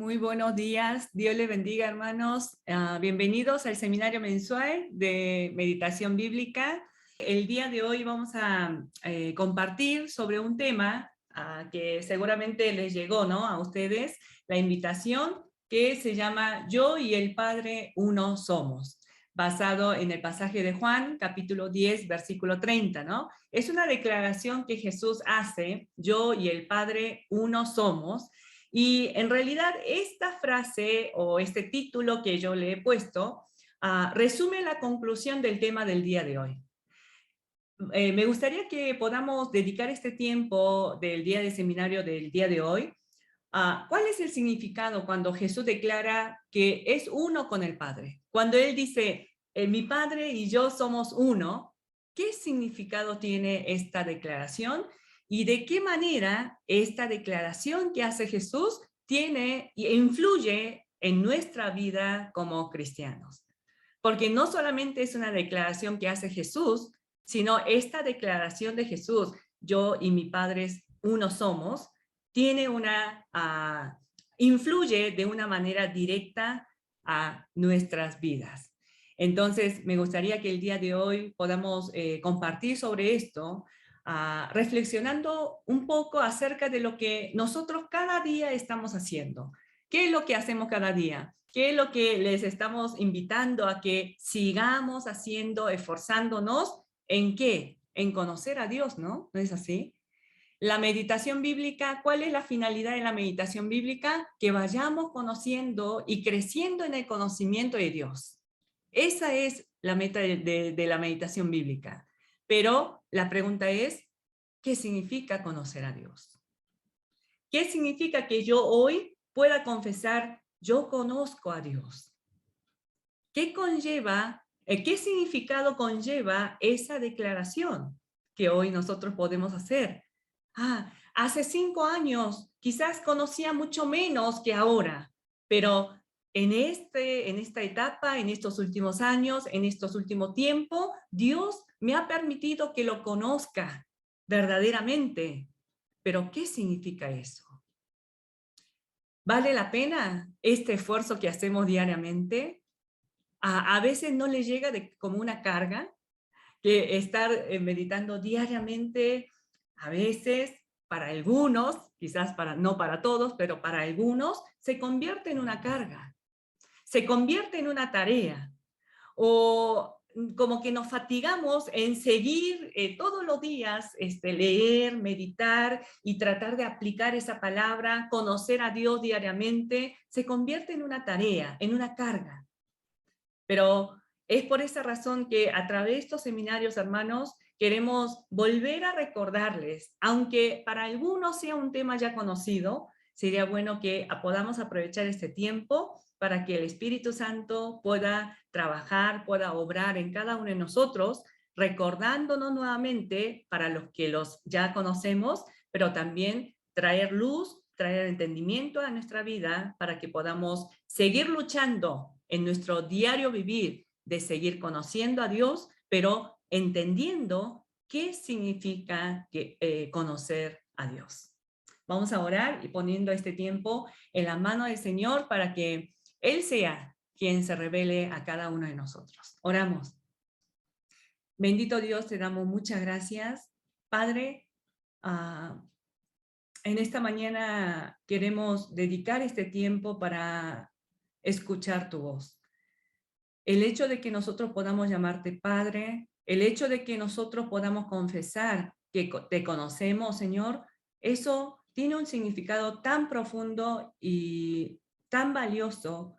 Muy buenos días. Dios les bendiga, hermanos. Bienvenidos al seminario mensual de meditación bíblica. El día de hoy vamos a compartir sobre un tema que seguramente les llegó, ¿no?, a ustedes, la invitación, que se llama Yo y el Padre uno somos, basado en el pasaje de Juan, capítulo 10, versículo 30, ¿no? Es una declaración que Jesús hace: yo y el Padre uno somos. Y en realidad esta frase o este título que yo le he puesto resume la conclusión del tema del día de hoy. Me gustaría que podamos dedicar este tiempo del día de seminario del día de hoy a cuál es el significado cuando Jesús declara que es uno con el Padre. Cuando Él dice, mi Padre y yo somos uno, ¿qué significado tiene esta declaración? ¿Y de qué manera esta declaración que hace Jesús tiene e influye en nuestra vida como cristianos? Porque no solamente es una declaración que hace Jesús, sino esta declaración de Jesús, yo y mi Padre uno somos, tiene influye de una manera directa a nuestras vidas. Entonces, me gustaría que el día de hoy podamos compartir sobre esto, reflexionando un poco acerca de lo que nosotros cada día estamos haciendo. ¿Qué es lo que hacemos cada día? ¿Qué es lo que les estamos invitando a que sigamos haciendo, esforzándonos? ¿En qué? En conocer a Dios, ¿no? ¿No es así? La meditación bíblica, ¿cuál es la finalidad de la meditación bíblica? Que vayamos conociendo y creciendo en el conocimiento de Dios. Esa es la meta de la meditación bíblica. Pero la pregunta es, ¿qué significa conocer a Dios? ¿Qué significa que yo hoy pueda confesar, yo conozco a Dios? ¿Qué conlleva, qué significado conlleva esa declaración que hoy nosotros podemos hacer? Hace 5 años quizás conocía mucho menos que ahora, pero en esta etapa, en estos últimos años, en estos últimos tiempos, Dios me ha permitido que lo conozca verdaderamente. ¿Pero qué significa eso? ¿Vale la pena este esfuerzo que hacemos diariamente? A veces no le llega como una carga, que estar meditando diariamente, a veces para algunos, quizás no para todos, pero para algunos, se convierte en una carga, se convierte en una tarea, o como que nos fatigamos en seguir todos los días, leer, meditar y tratar de aplicar esa palabra, conocer a Dios diariamente, se convierte en una tarea, en una carga. Pero es por esa razón que a través de estos seminarios, hermanos, queremos volver a recordarles, aunque para algunos sea un tema ya conocido, sería bueno que podamos aprovechar este tiempo para que el Espíritu Santo pueda trabajar, pueda obrar en cada uno de nosotros, recordándonos nuevamente para los que los ya conocemos, pero también traer luz, traer entendimiento a nuestra vida para que podamos seguir luchando en nuestro diario vivir de seguir conociendo a Dios, pero entendiendo qué significa conocer a Dios. Vamos a orar y poniendo este tiempo en la mano del Señor para que Él sea quien se revele a cada uno de nosotros. Oramos. Bendito Dios, te damos muchas gracias. Padre, en esta mañana queremos dedicar este tiempo para escuchar tu voz. El hecho de que nosotros podamos llamarte Padre, el hecho de que nosotros podamos confesar que te conocemos, Señor, eso tiene un significado tan profundo y tan valioso,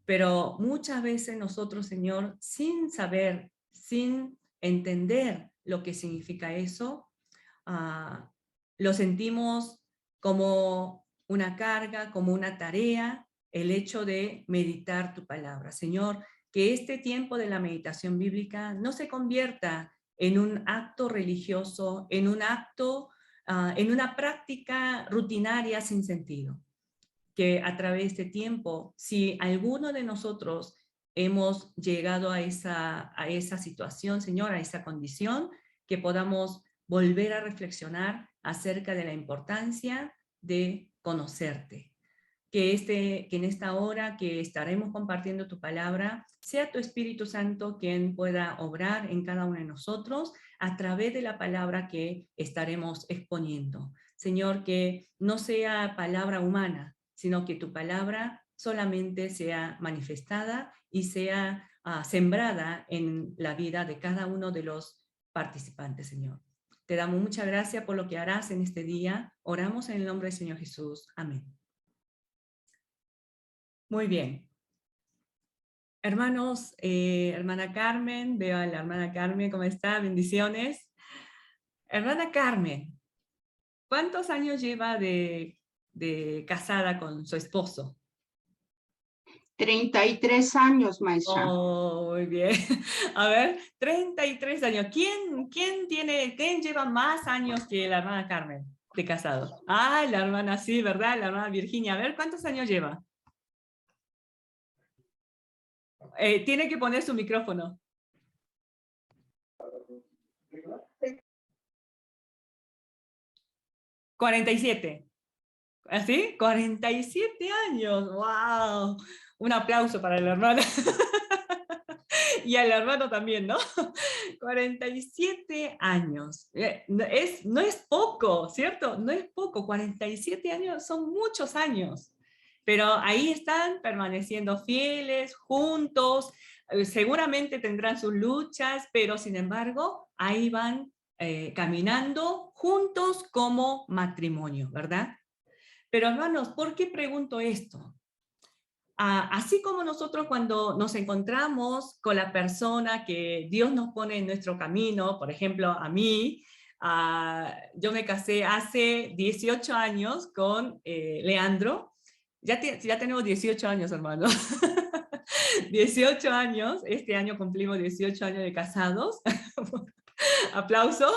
pero muchas veces nosotros, Señor, sin saber, sin entender lo que significa eso, lo sentimos como una carga, como una tarea, el hecho de meditar tu palabra. Señor, que este tiempo de la meditación bíblica no se convierta en un acto religioso, en un acto, en una práctica rutinaria sin sentido. Que a través de este tiempo, si alguno de nosotros hemos llegado a esa situación, Señor, a esa condición, que podamos volver a reflexionar acerca de la importancia de conocerte. que en esta hora que estaremos compartiendo tu palabra, sea tu Espíritu Santo quien pueda obrar en cada uno de nosotros a través de la palabra que estaremos exponiendo. Señor, que no sea palabra humana, sino que tu palabra solamente sea manifestada y sea sembrada en la vida de cada uno de los participantes, Señor. Te damos muchas gracias por lo que harás en este día. Oramos en el nombre del Señor Jesús. Amén. Muy bien. Hermanos, hermana Carmen, veo a la hermana Carmen, ¿cómo está? Bendiciones. Hermana Carmen, ¿cuántos años lleva de casada con su esposo? 33 años, maestra. Oh, muy bien. A ver, 33 años. ¿Quién lleva más años que la hermana Carmen de casado? Ah, la hermana, sí, ¿verdad? La hermana Virginia. A ver, ¿cuántos años lleva? Tiene que poner su micrófono. 47. ¿Así? 47 años. ¡Wow! Un aplauso para la hermana. Y al hermano también, ¿no? 47 años. No es poco, ¿cierto? No es poco. 47 años son muchos años. Pero ahí están permaneciendo fieles, juntos. Seguramente tendrán sus luchas, pero sin embargo, ahí van caminando juntos como matrimonio, ¿verdad? Pero hermanos, ¿por qué pregunto esto? Así como nosotros cuando nos encontramos con la persona que Dios nos pone en nuestro camino, por ejemplo, a mí, yo me casé hace 18 años con Leandro. Ya tenemos 18 años, hermano. 18 años, este año cumplimos 18 años de casados. Aplauso.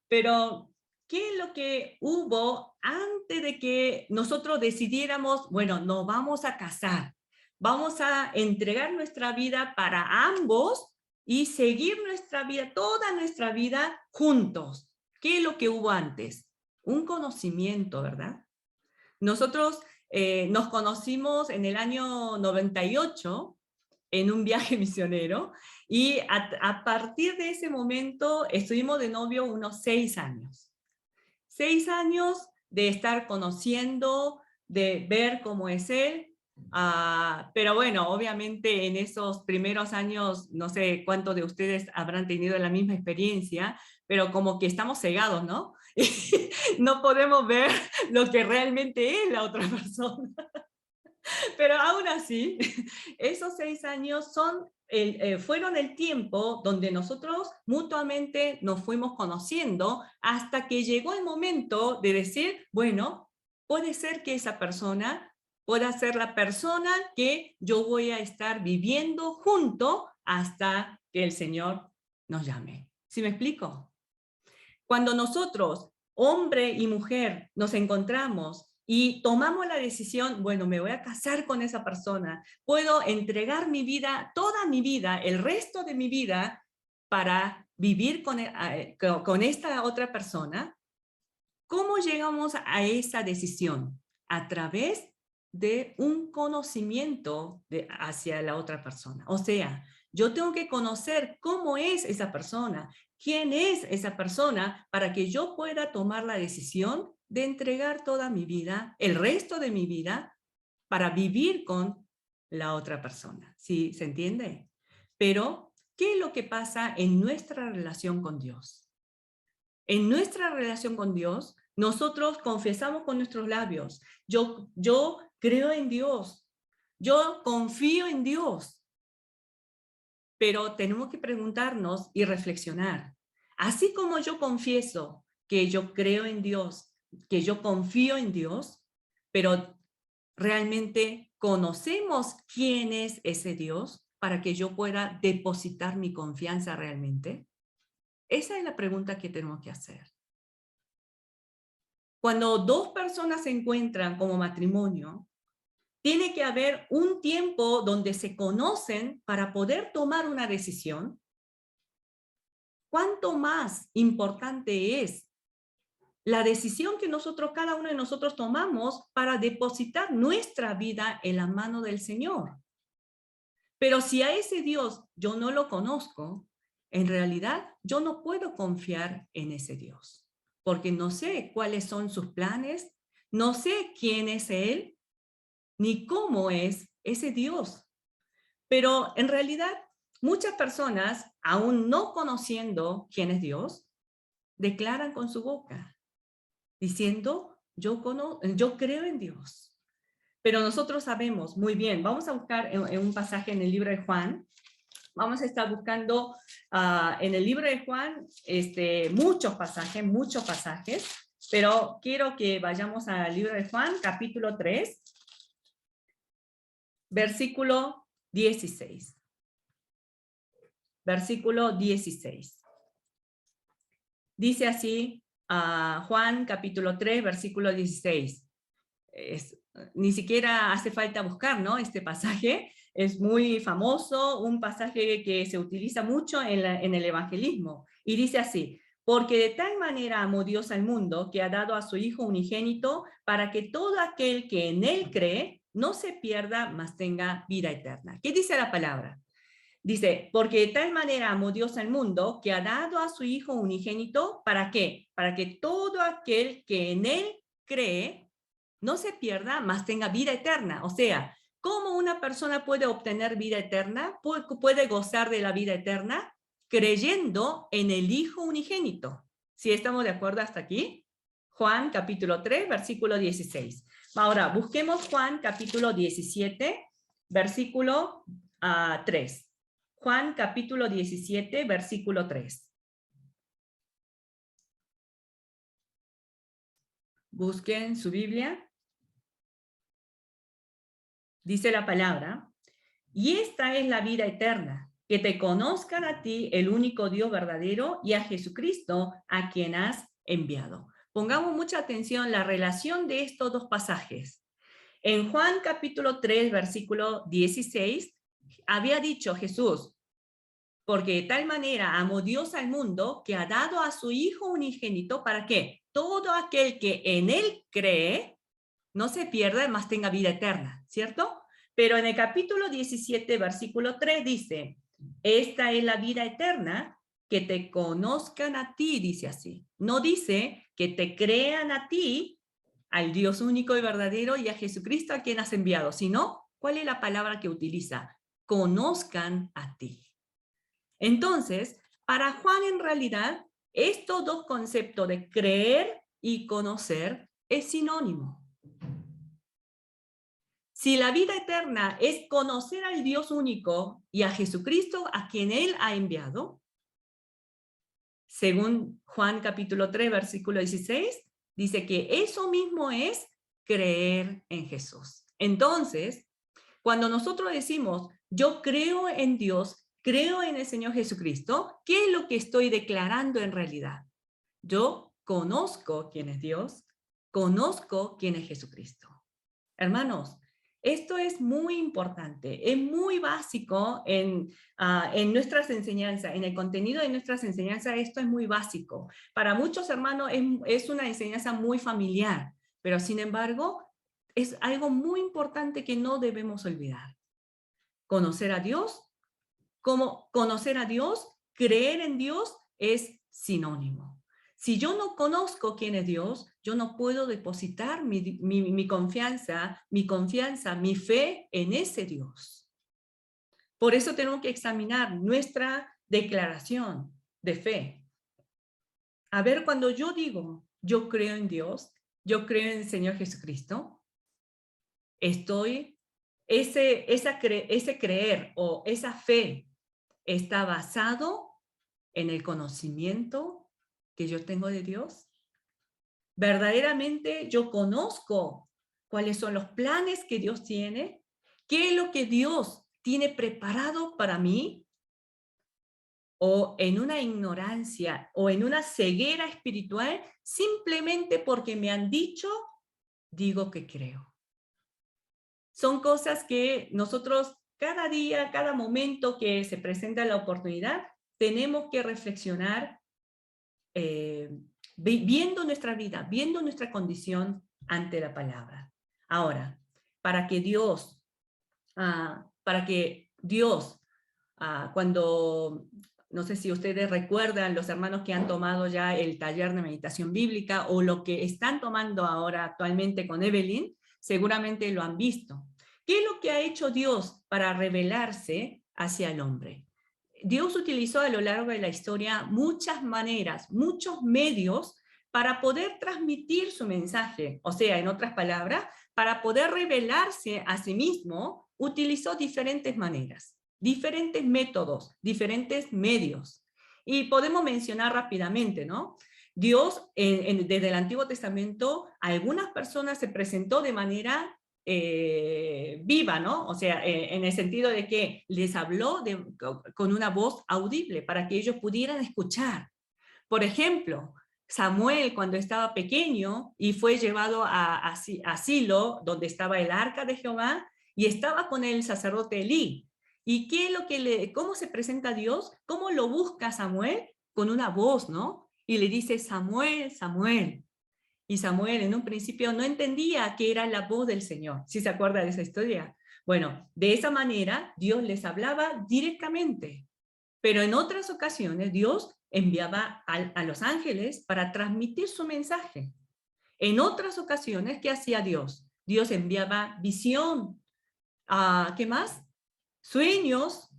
Pero, ¿qué es lo que hubo antes de que nosotros decidiéramos, bueno, nos vamos a casar, vamos a entregar nuestra vida para ambos y seguir nuestra vida, toda nuestra vida juntos? ¿Qué es lo que hubo antes? Un conocimiento, ¿verdad? Nosotros nos conocimos en el año 98 en un viaje misionero y a partir de ese momento estuvimos de novio unos 6 años. 6 años de estar conociendo, de ver cómo es él, pero bueno, obviamente en esos primeros años, no sé cuántos de ustedes habrán tenido la misma experiencia, pero como que estamos cegados, ¿no? No podemos ver lo que realmente es la otra persona. Pero aún así, esos 6 años fueron el tiempo donde nosotros mutuamente nos fuimos conociendo hasta que llegó el momento de decir, bueno, puede ser que esa persona pueda ser la persona que yo voy a estar viviendo junto hasta que el Señor nos llame. ¿Sí me explico? Cuando nosotros, hombre y mujer, nos encontramos y tomamos la decisión, bueno, me voy a casar con esa persona, puedo entregar mi vida, toda mi vida, el resto de mi vida, para vivir con esta otra persona. ¿Cómo llegamos a esa decisión? A través de un conocimiento hacia la otra persona. O sea, yo tengo que conocer cómo es esa persona, quién es esa persona, para que yo pueda tomar la decisión de entregar toda mi vida, el resto de mi vida, para vivir con la otra persona. ¿Sí se entiende? Pero, ¿qué es lo que pasa en nuestra relación con Dios? En nuestra relación con Dios, nosotros confesamos con nuestros labios, yo creo en Dios, yo confío en Dios, pero tenemos que preguntarnos y reflexionar. Así como yo confieso que yo creo en Dios, que yo confío en Dios, pero realmente conocemos quién es ese Dios para que yo pueda depositar mi confianza realmente. Esa es la pregunta que tenemos que hacer. Cuando dos personas se encuentran como matrimonio, tiene que haber un tiempo donde se conocen para poder tomar una decisión. ¿Cuánto más importante es la decisión que cada uno de nosotros tomamos para depositar nuestra vida en la mano del Señor. Pero si a ese Dios yo no lo conozco, en realidad yo no puedo confiar en ese Dios, porque no sé cuáles son sus planes, no sé quién es Él, ni cómo es ese Dios. Pero en realidad muchas personas, aún no conociendo quién es Dios, declaran con su boca, diciendo, yo creo en Dios. Pero nosotros sabemos muy bien, vamos a buscar en un pasaje en el libro de Juan, vamos a estar buscando en el libro de Juan muchos pasajes, pero quiero que vayamos al libro de Juan, capítulo 3, versículo 16. Versículo 16. Dice así, Juan capítulo 3, versículo 16. Ni siquiera hace falta buscar, ¿no? Este pasaje es muy famoso, un pasaje que se utiliza mucho en el evangelismo. Y dice así, porque de tal manera amó Dios al mundo que ha dado a su Hijo unigénito para que todo aquel que en él cree no se pierda, mas tenga vida eterna. ¿Qué dice la palabra? Dice, porque de tal manera amó Dios al mundo que ha dado a su Hijo unigénito, ¿para qué? Para que todo aquel que en él cree no se pierda, mas tenga vida eterna. O sea, ¿cómo una persona puede obtener vida eterna? Puede gozar de la vida eterna creyendo en el Hijo unigénito. ¿Sí estamos de acuerdo hasta aquí? Juan capítulo 3, versículo 16. Ahora, busquemos Juan capítulo 17, versículo 3. Juan capítulo 17, versículo 3. Busquen su Biblia. Dice la palabra, y esta es la vida eterna, que te conozcan a ti, el único Dios verdadero, y a Jesucristo, a quien has enviado. Pongamos mucha atención la relación de estos dos pasajes. En Juan capítulo 3, versículo 16, había dicho Jesús, porque de tal manera amó Dios al mundo que ha dado a su Hijo unigénito para que todo aquel que en él cree no se pierda, mas tenga vida eterna, ¿cierto? Pero en el capítulo 17, versículo 3 dice, esta es la vida eterna, que te conozcan a ti, dice así. No dice que te crean a ti, al Dios único y verdadero, y a Jesucristo a quien has enviado, sino, ¿cuál es la palabra que utiliza? Conozcan a ti. Entonces, para Juan en realidad, estos dos conceptos de creer y conocer es sinónimo. Si la vida eterna es conocer al Dios único y a Jesucristo a quien Él ha enviado, según Juan capítulo 3, versículo 16, dice que eso mismo es creer en Jesús. Entonces, cuando nosotros decimos, yo creo en Dios, creo en el Señor Jesucristo, ¿qué es lo que estoy declarando en realidad? Yo conozco quién es Dios, conozco quién es Jesucristo. Hermanos, esto es muy importante, es muy básico en nuestras enseñanzas, en el contenido de nuestras enseñanzas, esto es muy básico. Para muchos hermanos es una enseñanza muy familiar, pero sin embargo es algo muy importante que no debemos olvidar. Conocer a Dios, como conocer a Dios, creer en Dios es sinónimo. Si yo no conozco quién es Dios, yo no puedo depositar mi confianza, mi fe en ese Dios. Por eso tenemos que examinar nuestra declaración de fe. A ver, cuando yo digo, yo creo en Dios, yo creo en el Señor Jesucristo, ese creer o esa fe está basado en el conocimiento que yo tengo de Dios. Verdaderamente yo conozco cuáles son los planes que Dios tiene, qué es lo que Dios tiene preparado para mí, o en una ignorancia o en una ceguera espiritual, simplemente porque me han dicho, digo que creo. Son cosas que nosotros cada día, cada momento que se presenta la oportunidad, tenemos que reflexionar viendo nuestra vida, viendo nuestra condición ante la palabra. Ahora, para que Dios, cuando, no sé si ustedes recuerdan, los hermanos que han tomado ya el taller de meditación bíblica o lo que están tomando ahora actualmente con Evelyn, seguramente lo han visto. ¿Qué es lo que ha hecho Dios para revelarse hacia el hombre? Dios utilizó a lo largo de la historia muchas maneras, muchos medios para poder transmitir su mensaje. O sea, en otras palabras, para poder revelarse a sí mismo, utilizó diferentes maneras, diferentes métodos, diferentes medios. Y podemos mencionar rápidamente, ¿no? Dios, desde el Antiguo Testamento, a algunas personas se presentó de manera viva, ¿no? O sea, en el sentido de que les habló con una voz audible para que ellos pudieran escuchar. Por ejemplo, Samuel, cuando estaba pequeño y fue llevado a Silo, donde estaba el arca de Jehová, y estaba con el sacerdote Elí. ¿Y qué es lo que cómo se presenta Dios? ¿Cómo lo busca Samuel? Con una voz, ¿no? Y le dice, Samuel, Samuel. Y Samuel en un principio no entendía que era la voz del Señor. ¿Sí se acuerda de esa historia? Bueno, de esa manera Dios les hablaba directamente. Pero en otras ocasiones Dios enviaba a los ángeles para transmitir su mensaje. En otras ocasiones, ¿qué hacía Dios? Dios enviaba visión. ¿Qué más? Sueños,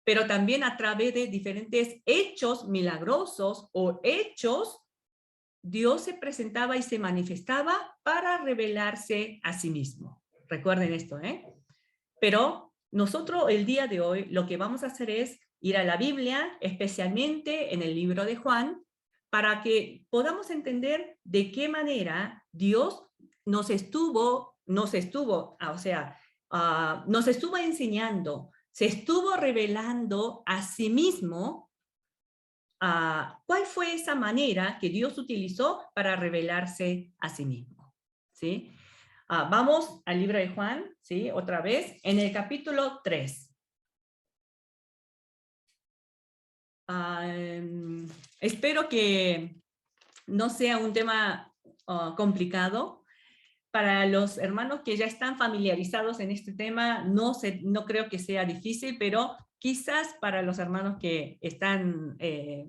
pero también a través de diferentes hechos milagrosos o hechos, Dios se presentaba y se manifestaba para revelarse a sí mismo. Recuerden esto, ¿eh? Pero nosotros el día de hoy lo que vamos a hacer es ir a la Biblia, especialmente en el libro de Juan, para que podamos entender de qué manera Dios nos estuvo enseñando, se estuvo revelando a sí mismo. ¿Cuál fue esa manera que Dios utilizó para revelarse a sí mismo? ¿Sí? Vamos al libro de Juan, ¿sí? Otra vez, en el capítulo 3. Espero que no sea un tema complicado. Para los hermanos que ya están familiarizados en este tema, no creo que sea difícil, pero quizás para los hermanos que están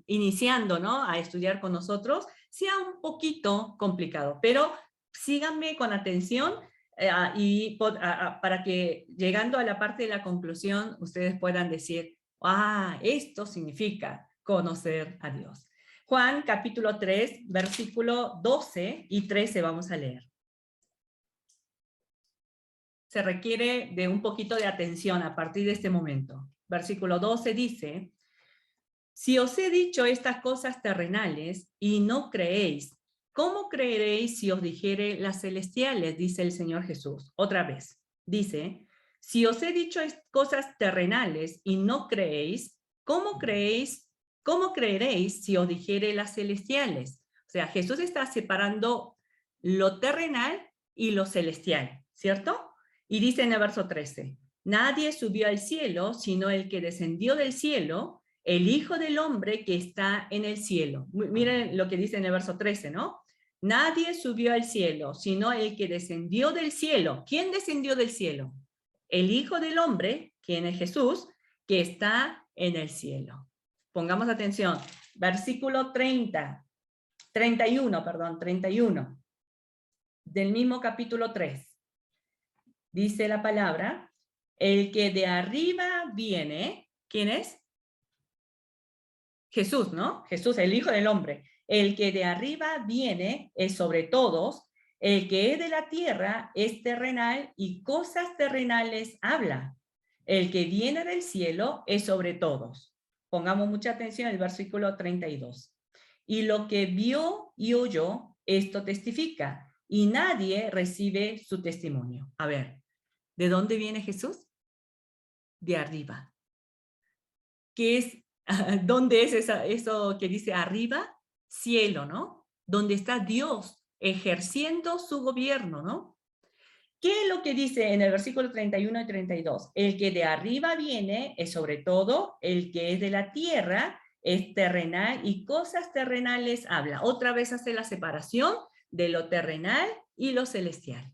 iniciando, ¿no?, a estudiar con nosotros, sea un poquito complicado. Pero síganme con atención para que llegando a la parte de la conclusión, ustedes puedan decir, esto significa conocer a Dios. Juan capítulo 3, versículo 12 y 13 vamos a leer. Se requiere de un poquito de atención a partir de este momento. Versículo 12 dice, si os he dicho estas cosas terrenales y no creéis, ¿cómo creeréis si os dijere las celestiales? Dice el Señor Jesús. Otra vez, dice, si os he dicho cosas terrenales y no creéis, ¿cómo creeréis si os dijere las celestiales? O sea, Jesús está separando lo terrenal y lo celestial, ¿cierto? Y dice en el verso 13, nadie subió al cielo, sino el que descendió del cielo, el Hijo del Hombre que está en el cielo. Miren lo que dice en el verso 13, ¿no? Nadie subió al cielo, sino el que descendió del cielo. ¿Quién descendió del cielo? El Hijo del Hombre, quien es Jesús, que está en el cielo. Pongamos atención. Versículo 31, del mismo capítulo 3. Dice la palabra, el que de arriba viene, ¿quién es? Jesús, ¿no? Jesús, el Hijo del Hombre. El que de arriba viene es sobre todos, el que es de la tierra es terrenal y cosas terrenales habla. El que viene del cielo es sobre todos. Pongamos mucha atención al versículo 32. Y lo que vio y oyó, esto testifica, y nadie recibe su testimonio. A ver, ¿de dónde viene Jesús? De arriba. ¿Qué es? ¿Dónde es eso que dice arriba? Cielo, ¿no? Donde está Dios ejerciendo su gobierno, ¿no? ¿Qué es lo que dice en el versículo 31 y 32? El que de arriba viene es sobre todo el que es de la tierra, es terrenal y cosas terrenales habla. Otra vez hace la separación de lo terrenal y lo celestial.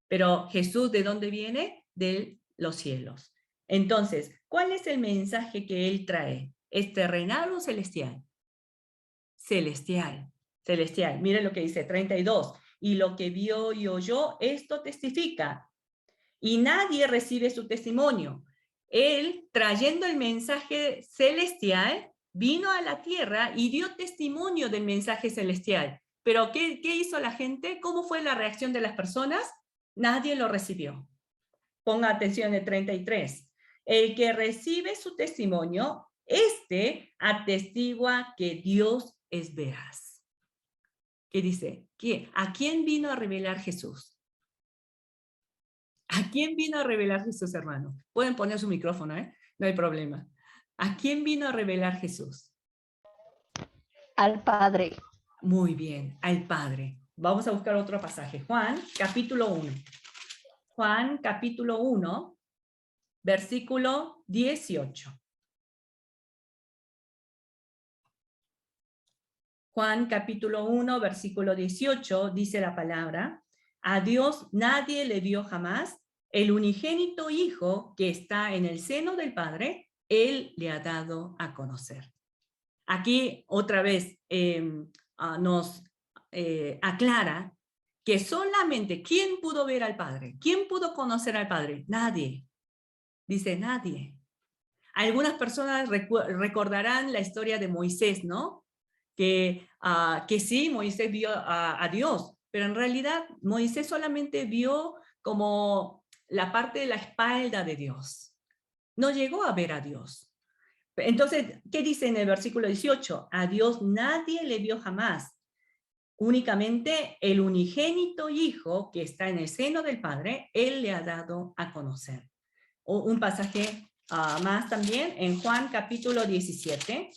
Pero Jesús, ¿de dónde viene? De los cielos. Entonces, ¿cuál es el mensaje que Él trae? ¿Es terrenal o celestial? Celestial, celestial. Miren lo que dice, 32. Y lo que vio y oyó, esto testifica. Y nadie recibe su testimonio. Él, trayendo el mensaje celestial, vino a la tierra y dio testimonio del mensaje celestial. Pero ¿qué hizo la gente? ¿Cómo fue la reacción de las personas? Nadie lo recibió. Ponga atención en 33. El que recibe su testimonio, este atestigua que Dios es veraz. ¿Qué dice? ¿A quién vino a revelar Jesús? ¿A quién vino a revelar Jesús, hermano? Pueden poner su micrófono, ¿eh? No hay problema. ¿A quién vino a revelar Jesús? Al Padre. Muy bien, al Padre. Vamos a buscar otro pasaje. Juan, capítulo 1. Juan, capítulo 1, versículo 18. Juan, capítulo 1, versículo 18, dice la palabra: a Dios nadie le vio jamás, el unigénito Hijo que está en el seno del Padre, Él le ha dado a conocer. Aquí otra vez nos aclara que solamente, ¿quién pudo ver al Padre? ¿Quién pudo conocer al Padre? Nadie. Dice nadie. Algunas personas recordarán la historia de Moisés, ¿no? Que sí, Moisés vio a Dios, pero en realidad Moisés solamente vio como la parte de la espalda de Dios. No llegó a ver a Dios. Entonces, ¿qué dice en el versículo 18? A Dios nadie le vio jamás. Únicamente el unigénito Hijo que está en el seno del Padre, Él le ha dado a conocer. Un pasaje más también en Juan capítulo 17.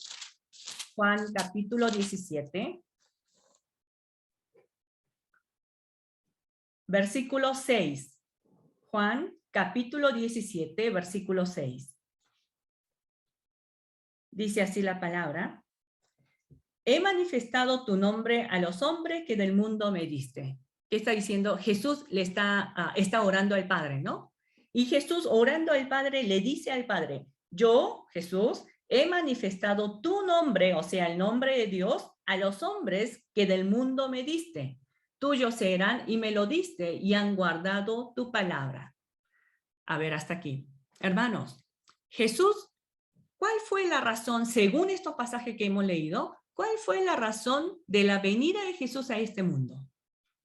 Juan capítulo 17. Versículo 6. Juan capítulo 17, versículo 6. Dice así la palabra: he manifestado tu nombre a los hombres que del mundo me diste. ¿Qué está diciendo? Jesús le está orando al Padre, ¿no? Y Jesús, orando al Padre, le dice al Padre: yo, Jesús, he manifestado tu nombre, o sea, el nombre de Dios, a los hombres que del mundo me diste. Tuyos eran y me lo diste y han guardado tu palabra. A ver, hasta aquí. Hermanos, Jesús, ¿cuál fue la razón, según estos pasajes que hemos leído, cuál fue la razón de la venida de Jesús a este mundo?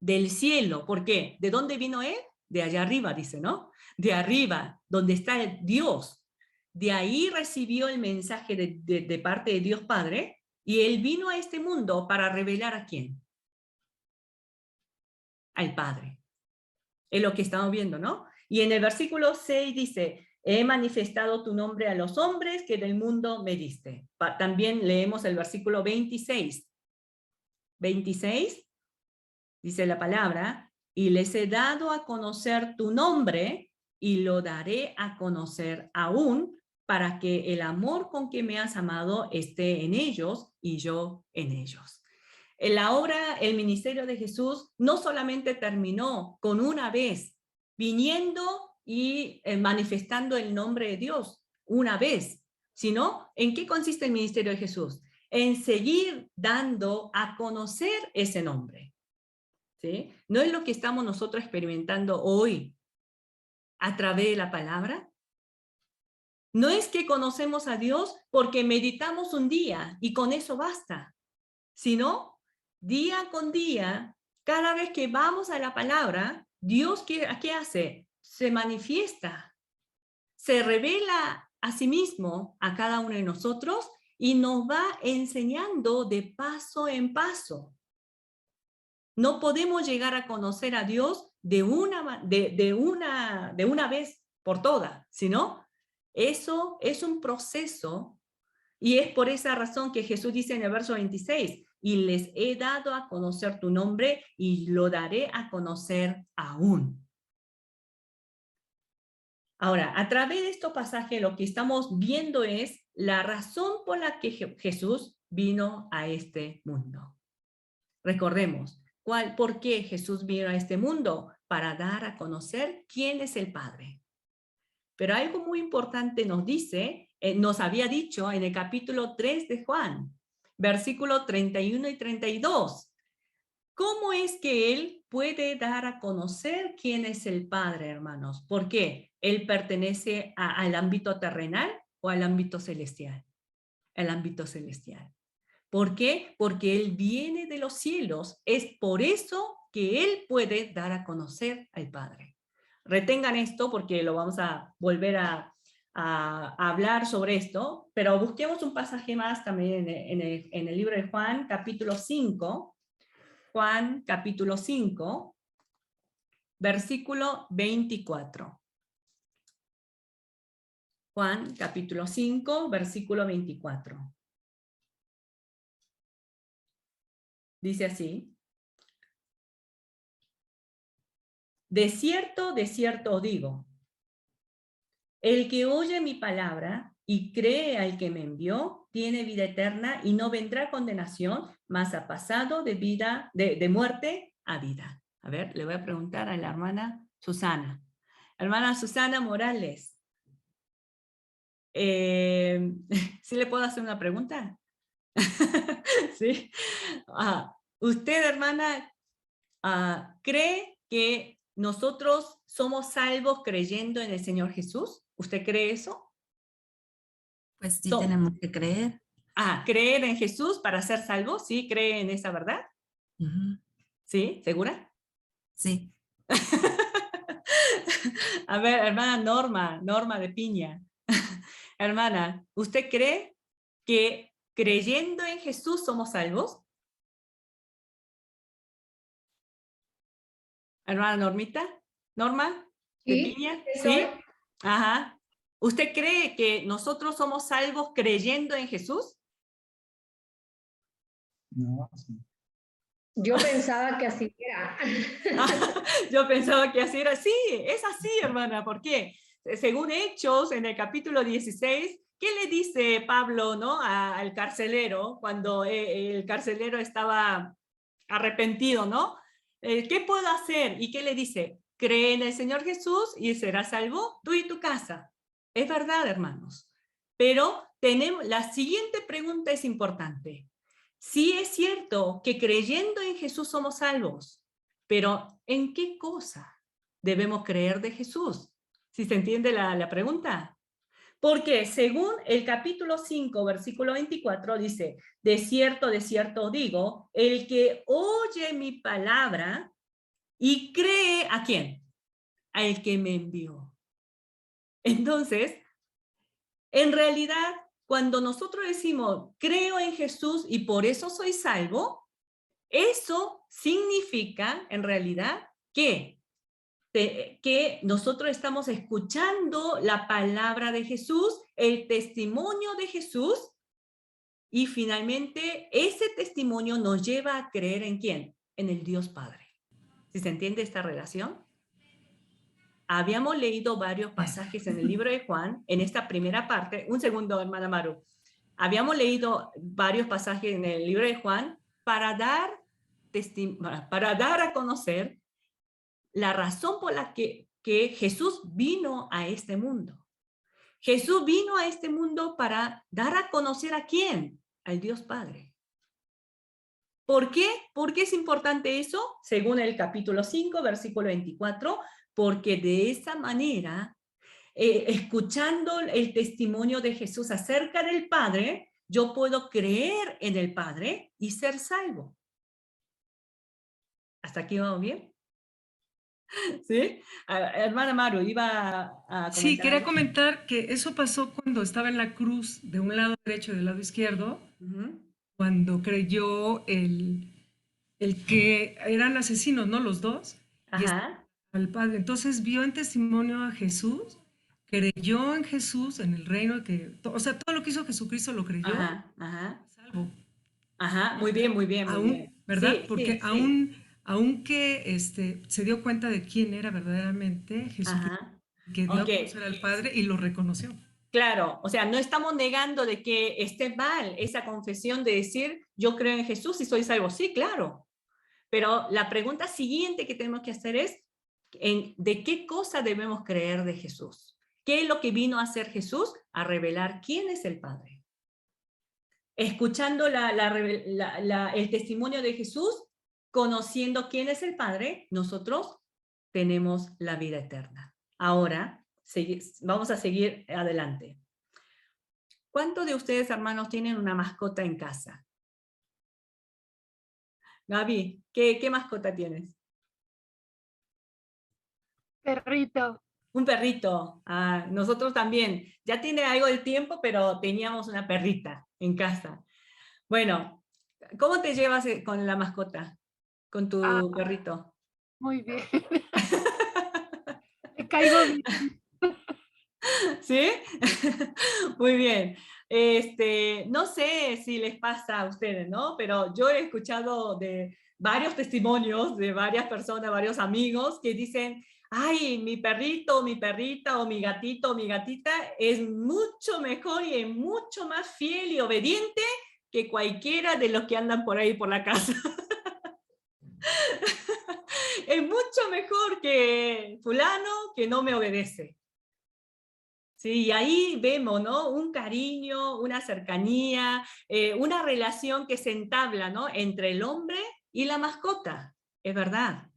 Del cielo. ¿Por qué? ¿De dónde vino Él? De allá arriba, dice, ¿no? De arriba, donde está Dios. De ahí recibió el mensaje de parte de Dios Padre, y Él vino a este mundo para revelar ¿a quién? Al Padre. Es lo que estamos viendo, ¿no? Y en el versículo 6 dice: he manifestado tu nombre a los hombres que del mundo me diste. También leemos el versículo 26. 26, dice la palabra: y les he dado a conocer tu nombre y lo daré a conocer aún, para que el amor con que me has amado esté en ellos y yo en ellos. En la obra, el ministerio de Jesús no solamente terminó con una vez viniendo y manifestando el nombre de Dios una vez, sino ¿en qué consiste el ministerio de Jesús? En seguir dando a conocer ese nombre. ¿Sí? ¿No es lo que estamos nosotros experimentando hoy a través de la palabra? No es que conocemos a Dios porque meditamos un día y con eso basta, sino día con día, cada vez que vamos a la palabra, Dios, ¿qué hace? Se manifiesta, se revela a sí mismo a cada uno de nosotros y nos va enseñando de paso en paso. No podemos llegar a conocer a Dios de una vez por todas, sino eso es un proceso, y es por esa razón que Jesús dice en el verso 26, y les he dado a conocer tu nombre y lo daré a conocer aún. Ahora, a través de estos pasajes lo que estamos viendo es la razón por la que Jesús vino a este mundo. Recordemos, ¿por qué Jesús vino a este mundo? Para dar a conocer quién es el Padre. Pero algo muy importante nos dice, nos había dicho en el capítulo 3 de Juan, versículos 31 y 32. ¿Cómo es que Él puede dar a conocer quién es el Padre, hermanos? ¿Por qué? ¿Él pertenece al ámbito terrenal o al ámbito celestial? El ámbito celestial. ¿Por qué? Porque Él viene de los cielos. Es por eso que Él puede dar a conocer al Padre. Retengan esto porque lo vamos a volver a hablar sobre esto, pero busquemos un pasaje más también en el libro de Juan, capítulo 5. Juan, capítulo 5, versículo 24. Juan, capítulo 5, versículo 24. Dice así: de cierto os digo, el que oye mi palabra y cree al que me envió, tiene vida eterna y no vendrá condenación, mas ha pasado de muerte a vida. A ver, le voy a preguntar a la hermana Susana. Hermana Susana Morales, ¿sí le puedo hacer una pregunta? ¿Sí? ¿Usted, hermana, cree que nosotros somos salvos creyendo en el Señor Jesús? ¿Usted cree eso? Pues sí, tenemos que creer. ¿Creer en Jesús para ser salvos? ¿Sí? ¿Cree en esa verdad? ¿Sí? ¿Segura? Sí. A ver, hermana Norma de Piña. Hermana, ¿usted cree que creyendo en Jesús somos salvos? Hermana Normita, Norma de Sí, Piña, soy. ¿sí? Ajá. ¿Usted cree que nosotros somos salvos creyendo en Jesús? No, sí. Yo pensaba que así era. Yo pensaba que así era. Sí, es así, hermana. ¿Por qué? Según Hechos, en el capítulo 16, ¿qué le dice Pablo, ¿no? al carcelero cuando el carcelero estaba arrepentido, ¿no? ¿Qué puedo hacer? ¿Y qué le dice? Cree en el Señor Jesús y serás salvo tú y tu casa. Es verdad, hermanos. Pero la siguiente pregunta es importante. Sí es cierto que creyendo en Jesús somos salvos, pero ¿en qué cosa debemos creer de Jesús? ¿Sí se entiende la pregunta? Porque según el capítulo 5, versículo 24, dice, de cierto digo, el que oye mi palabra y cree ¿a quién? Al que me envió. Entonces, en realidad, cuando nosotros decimos, creo en Jesús y por eso soy salvo, eso significa, en realidad, que nosotros estamos escuchando la palabra de Jesús, el testimonio de Jesús, y finalmente ese testimonio nos lleva a creer ¿en quién? En el Dios Padre. ¿Sí se entiende esta relación? Habíamos leído varios pasajes en el libro de Juan, en esta primera parte. Un segundo, hermana Maru. Habíamos leído varios pasajes en el libro de Juan para dar a conocer la razón por la que Jesús vino a este mundo. Jesús vino a este mundo para dar a conocer ¿a quién? Al Dios Padre. ¿Por qué? ¿Por qué es importante eso? Según el capítulo 5, versículo 24, porque de esa manera, escuchando el testimonio de Jesús acerca del Padre, yo puedo creer en el Padre y ser salvo. ¿Hasta aquí vamos bien? ¿Sí? Hermana Maru, iba a comentar. Sí, quería comentar que eso pasó cuando estaba en la cruz de un lado derecho y del lado izquierdo, cuando creyó el que eran asesinos, ¿no? Los dos. Ajá. Y al Padre. Entonces vio en testimonio a Jesús, creyó en Jesús, en el reino, o sea, todo lo que hizo Jesucristo lo creyó. Ajá. Salvo. Ajá, muy bien, muy bien. Muy bien. ¿Verdad? Sí, porque sí. aunque se dio cuenta de quién era verdaderamente Jesucristo, que dio a conocer al Padre y lo reconoció. Claro, o sea, no estamos negando de que esté mal esa confesión de decir, yo creo en Jesús y soy salvo. Sí, claro. Pero la pregunta siguiente que tenemos que hacer es, ¿de qué cosa debemos creer de Jesús? ¿Qué es lo que vino a hacer Jesús? A revelar quién es el Padre. Escuchando el testimonio de Jesús, conociendo quién es el Padre, nosotros tenemos la vida eterna. Ahora, vamos a seguir adelante. ¿Cuántos de ustedes, hermanos, tienen una mascota en casa? Gaby, ¿qué mascota tienes? Perrito. Un perrito. Ah, nosotros también. Ya tiene algo de tiempo, pero teníamos una perrita en casa. Bueno, ¿cómo te llevas con la mascota? Con tu perrito. Muy bien. Me caigo bien. ¿Sí? Muy bien. No sé si les pasa a ustedes, ¿no? Pero yo he escuchado de varios testimonios de varias personas, varios amigos que dicen, ay, mi perrito, mi perrita, o mi gatito, o mi gatita es mucho mejor y es mucho más fiel y obediente que cualquiera de los que andan por ahí por la casa. Es mucho mejor que fulano que no me obedece. Sí, y ahí vemos, ¿no? Un cariño, una cercanía, una relación que se entabla, ¿no? Entre el hombre y la mascota, es verdad.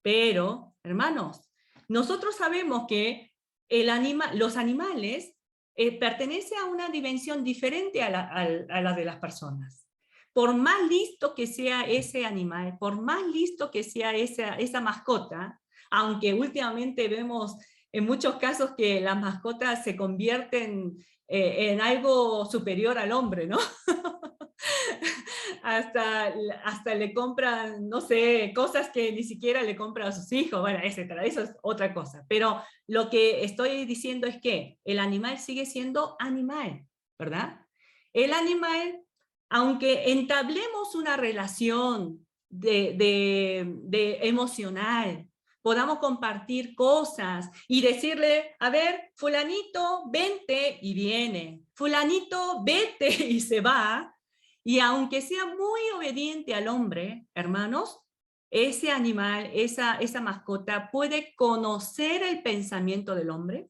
Pero, hermanos, nosotros sabemos que los animales pertenecen a una dimensión diferente a la de las personas. Por más listo que sea ese animal, por más listo que sea esa mascota, aunque últimamente vemos en muchos casos que las mascotas se convierten en algo superior al hombre, ¿no? hasta le compran, no sé, cosas que ni siquiera le compran a sus hijos, bueno, etcétera. Eso es otra cosa. Pero lo que estoy diciendo es que el animal sigue siendo animal, ¿verdad? El animal, aunque entablemos una relación de emocional, podamos compartir cosas y decirle, a ver, fulanito, vente, y viene. Fulanito, vete, y se va. Y aunque sea muy obediente al hombre, hermanos, ese animal, esa mascota, puede conocer el pensamiento del hombre.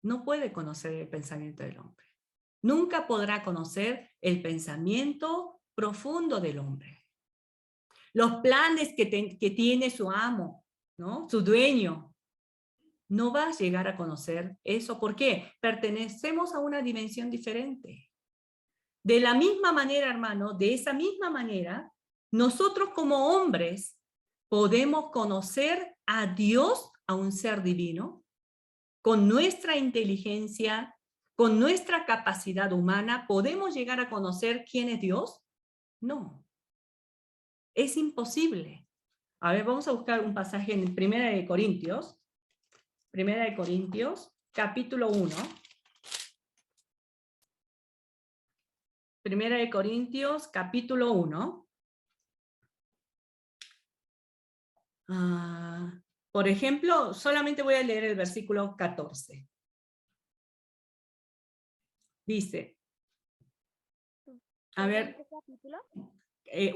No puede conocer el pensamiento del hombre. Nunca podrá conocer el pensamiento profundo del hombre. Los planes que tiene su amo, ¿no? Su dueño. No va a llegar a conocer eso. ¿Por qué? Pertenecemos a una dimensión diferente. De la misma manera, hermano, de esa misma manera, nosotros como hombres podemos conocer a Dios, a un ser divino, con nuestra inteligencia, con nuestra capacidad humana. ¿Podemos llegar a conocer quién es Dios? No. Es imposible. A ver, vamos a buscar un pasaje en Primera de Corintios, capítulo 1. Primera de Corintios, capítulo 1. Por ejemplo, solamente voy a leer el versículo 14. Dice, a ver, ¿Qué capítulo?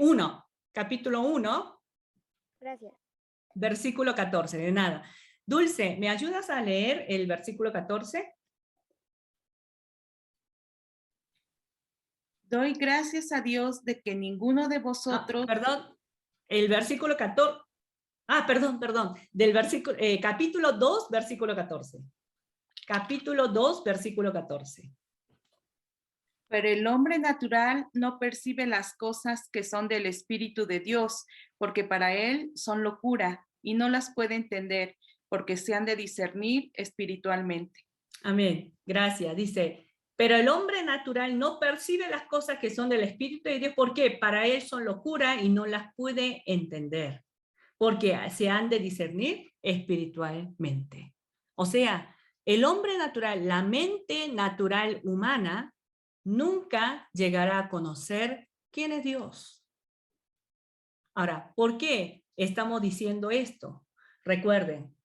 1, capítulo 1, Gracias. versículo 14, de nada. Dulce, ¿me ayudas a leer el versículo 14? Doy gracias a Dios de que ninguno de vosotros... Perdón, el versículo 14. Perdón. Del versículo, capítulo 2, versículo 14. Capítulo 2, versículo 14. Pero el hombre natural no percibe las cosas que son del Espíritu de Dios, porque para él son locura y no las puede entender, porque se han de discernir espiritualmente. Amén. Gracias. Dice, pero el hombre natural no percibe las cosas que son del Espíritu de Dios. ¿Por qué? Para él son locura y no las puede entender, porque se han de discernir espiritualmente. O sea, el hombre natural, la mente natural humana, nunca llegará a conocer quién es Dios. Ahora, ¿por qué estamos diciendo esto? Recuerden,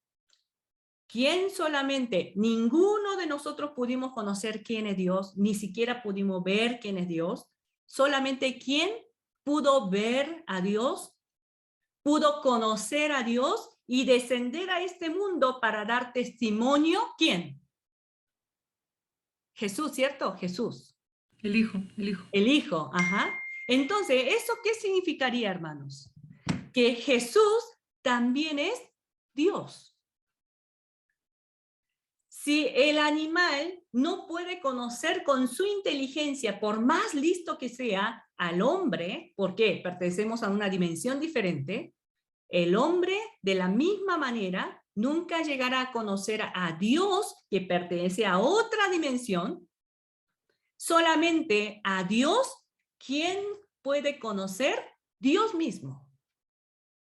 ¿Quién solamente? Ninguno de nosotros pudimos conocer quién es Dios, ni siquiera pudimos ver quién es Dios. Solamente ¿quién pudo ver a Dios? Pudo conocer a Dios y descender a este mundo para dar testimonio. ¿Quién? Jesús, ¿cierto? Jesús. El Hijo, el Hijo. El Hijo, ajá. Entonces, ¿eso qué significaría, hermanos? Que Jesús también es Dios. Si el animal no puede conocer con su inteligencia, por más listo que sea, al hombre, porque pertenecemos a una dimensión diferente, el hombre de la misma manera nunca llegará a conocer a Dios, que pertenece a otra dimensión. Solamente a Dios, ¿quién puede conocer? Dios mismo.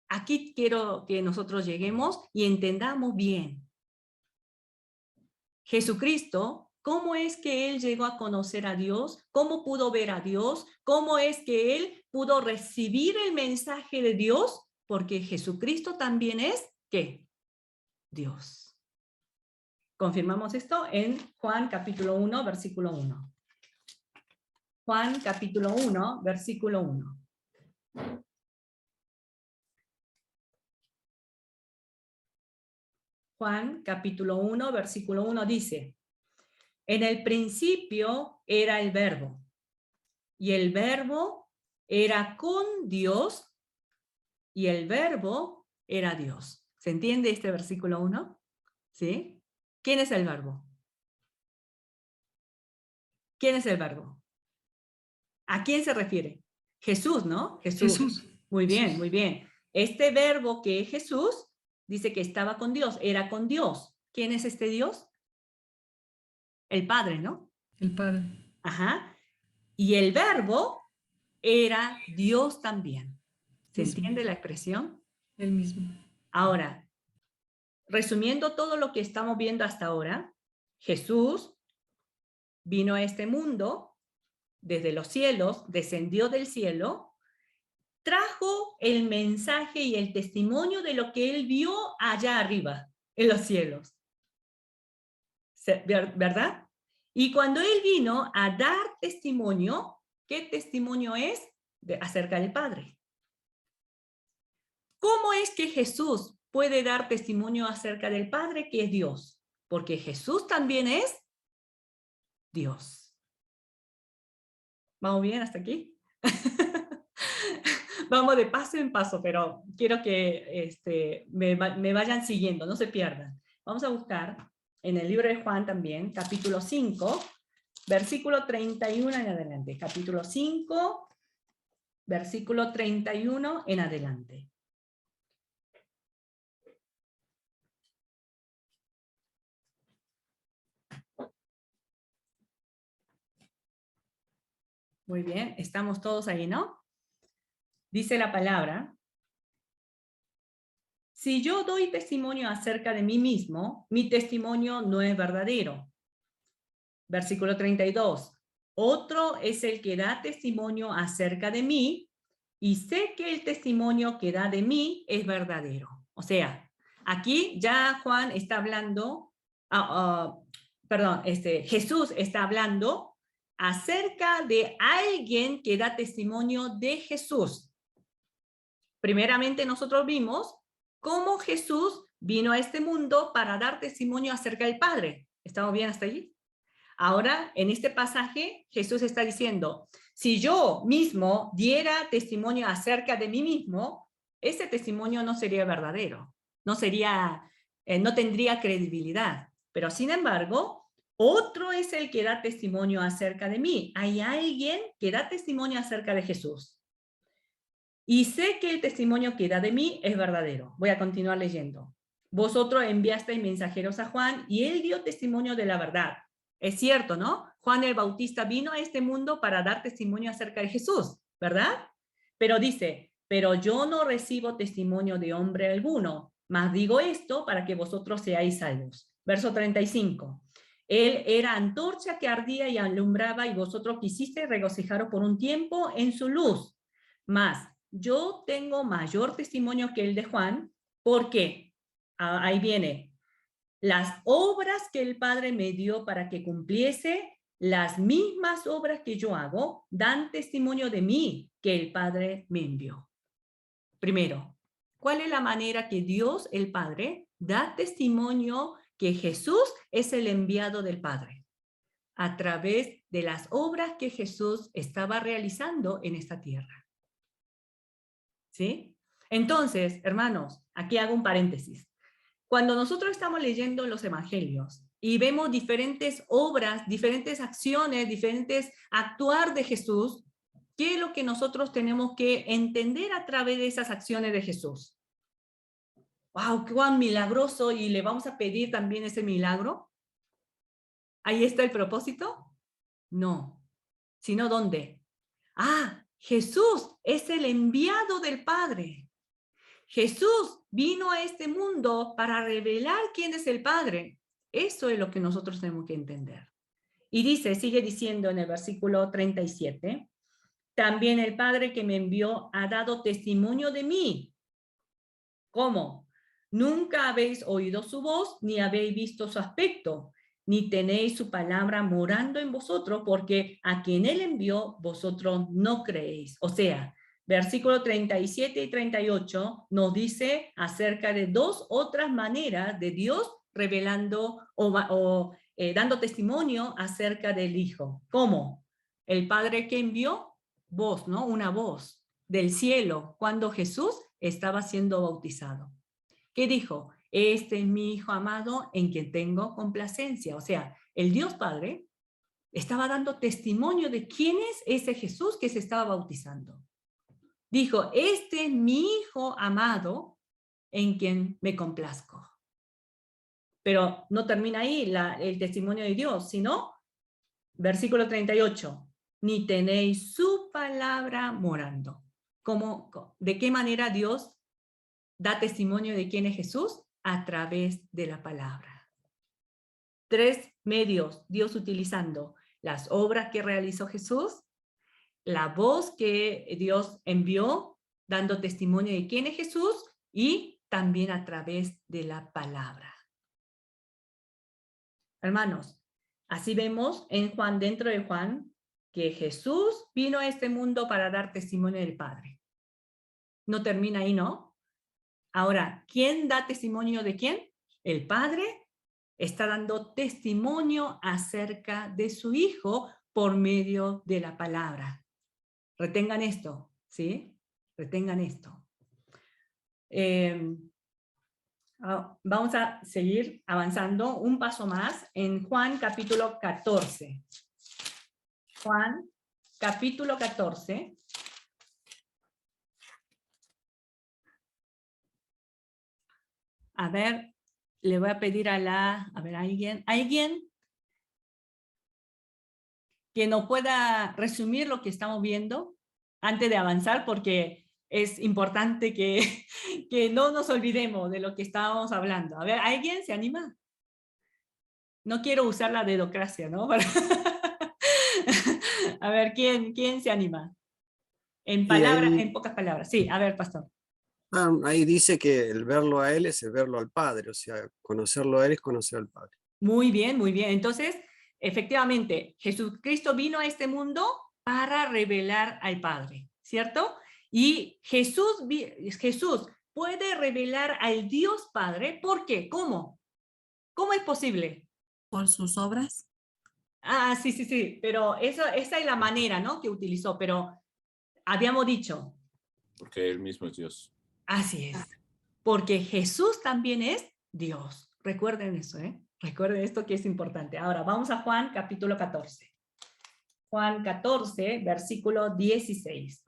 Aquí quiero que nosotros lleguemos y entendamos bien. Jesucristo, ¿cómo es que Él llegó a conocer a Dios? ¿Cómo pudo ver a Dios? ¿Cómo es que Él pudo recibir el mensaje de Dios? Porque Jesucristo también es, ¿qué? Dios. Confirmamos esto en Juan capítulo 1, versículo 1. Juan capítulo 1, versículo 1. Juan capítulo 1, versículo 1 dice: en el principio era el Verbo, y el Verbo era con Dios, y el Verbo era Dios. ¿Se entiende este versículo 1? ¿Sí? ¿Quién es el Verbo? ¿Quién es el Verbo? ¿A quién se refiere? Jesús, ¿no? Jesús. Muy bien, muy bien. Este Verbo que es Jesús, dice que estaba con Dios, era con Dios. ¿Quién es este Dios? El Padre, ¿no? El Padre. Ajá. Y el Verbo era Dios también. ¿Se entiende la expresión? El mismo. Ahora, resumiendo todo lo que estamos viendo hasta ahora, Jesús vino a este mundo desde los cielos, descendió del cielo, trajo el mensaje y el testimonio de lo que él vio allá arriba, en los cielos. ¿Verdad? Y cuando él vino a dar testimonio, ¿qué testimonio es? Acerca del Padre. ¿Cómo es que Jesús puede dar testimonio acerca del Padre, que es Dios? Porque Jesús también es Dios. ¿Vamos bien hasta aquí? Vamos de paso en paso, pero quiero que me vayan siguiendo, no se pierdan. Vamos a buscar en el libro de Juan también, capítulo 5, versículo 31 en adelante. Capítulo 5, versículo 31 en adelante. Muy bien, estamos todos ahí, ¿no? Dice la palabra: si yo doy testimonio acerca de mí mismo, mi testimonio no es verdadero. Versículo 32. Otro es el que da testimonio acerca de mí, y sé que el testimonio que da de mí es verdadero. O sea, aquí ya Juan está hablando, Jesús está hablando acerca de alguien que da testimonio de Jesús. Primeramente nosotros vimos cómo Jesús vino a este mundo para dar testimonio acerca del Padre. ¿Estamos bien hasta allí? Ahora, en este pasaje, Jesús está diciendo, si yo mismo diera testimonio acerca de mí mismo, ese testimonio no sería verdadero, no tendría credibilidad. Pero sin embargo, otro es el que da testimonio acerca de mí. Hay alguien que da testimonio acerca de Jesús. Y sé que el testimonio que da de mí es verdadero. Voy a continuar leyendo. Vosotros enviasteis mensajeros a Juan y él dio testimonio de la verdad. Es cierto, ¿no? Juan el Bautista vino a este mundo para dar testimonio acerca de Jesús, ¿verdad? Pero dice, pero yo no recibo testimonio de hombre alguno, mas digo esto para que vosotros seáis salvos. Verso 35. Él era antorcha que ardía y alumbraba, y vosotros quisisteis regocijaros por un tiempo en su luz. Mas yo tengo mayor testimonio que el de Juan, porque ahí viene, las obras que el Padre me dio para que cumpliese, las mismas obras que yo hago, dan testimonio de mí que el Padre me envió. Primero, ¿cuál es la manera que Dios, el Padre, da testimonio que Jesús es el enviado del Padre? A través de las obras que Jesús estaba realizando en esta tierra. ¿Sí? Entonces, hermanos, aquí hago un paréntesis. Cuando nosotros estamos leyendo los evangelios y vemos diferentes obras, diferentes acciones, diferentes actuar de Jesús, ¿qué es lo que nosotros tenemos que entender a través de esas acciones de Jesús? ¡Wow! ¡Cuán milagroso! Y le vamos a pedir también ese milagro. ¿Ahí está el propósito? No. ¿Sino dónde? Ah, Jesús es el enviado del Padre. Jesús vino a este mundo para revelar quién es el Padre. Eso es lo que nosotros tenemos que entender. Y dice, sigue diciendo en el versículo 37, también el Padre que me envió ha dado testimonio de mí. ¿Cómo? Nunca habéis oído su voz, ni habéis visto su aspecto, ni tenéis su palabra morando en vosotros, porque a quien él envió, vosotros no creéis. O sea, versículo 37 y 38 nos dice acerca de dos otras maneras de Dios revelando dando testimonio acerca del Hijo. ¿Cómo? El Padre que envió, voz, ¿no? Una voz del cielo cuando Jesús estaba siendo bautizado. ¿Qué dijo? Este es mi Hijo amado en quien tengo complacencia. O sea, el Dios Padre estaba dando testimonio de quién es ese Jesús que se estaba bautizando. Dijo, este es mi Hijo amado en quien me complazco. Pero no termina ahí el testimonio de Dios, sino, versículo 38, ni tenéis su palabra morando. ¿De qué manera Dios da testimonio de quién es Jesús? A través de la palabra. Tres medios Dios utilizando: las obras que realizó Jesús, la voz que Dios envió dando testimonio de quién es Jesús, y también a través de la palabra. Hermanos, así vemos en Juan, dentro de Juan, que Jesús vino a este mundo para dar testimonio del Padre. No termina ahí, ¿no? Ahora, ¿quién da testimonio de quién? El Padre está dando testimonio acerca de su Hijo por medio de la palabra. Retengan esto, ¿sí? Retengan esto. Vamos a seguir avanzando un paso más en Juan capítulo 14. Juan capítulo 14. A ver, le voy a pedir alguien que nos pueda resumir lo que estamos viendo antes de avanzar, porque es importante que no nos olvidemos de lo que estábamos hablando. A ver, ¿alguien se anima? No quiero usar la dedocracia, ¿no? A ver, ¿quién se anima? En pocas palabras. Sí, a ver, pastor. Ahí dice que el verlo a él es el verlo al Padre, o sea, conocerlo a él es conocer al Padre. Muy bien, muy bien. Entonces, efectivamente, Jesucristo vino a este mundo para revelar al Padre, ¿cierto? Y Jesús puede revelar al Dios Padre. ¿Por qué? ¿Cómo? ¿Cómo es posible? Por sus obras. Ah, sí, pero esa es la manera, ¿no?, que utilizó, pero habíamos dicho. Porque él mismo es Dios. Así es, porque Jesús también es Dios. Recuerden eso, ¿eh? Recuerden esto que es importante. Ahora, vamos a Juan capítulo 14. Juan 14, versículo 16.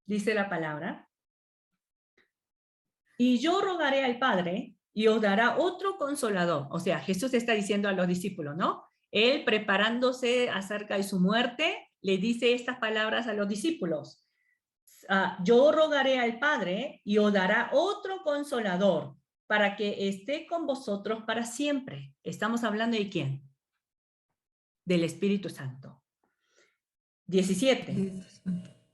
Dice la palabra: y yo rogaré al Padre, y os dará otro consolador. O sea, Jesús está diciendo a los discípulos, ¿no? Él, preparándose acerca de su muerte, le dice estas palabras a los discípulos. Yo rogaré al Padre, y os dará otro consolador, para que esté con vosotros para siempre. ¿Estamos hablando de quién? Del Espíritu Santo. 17.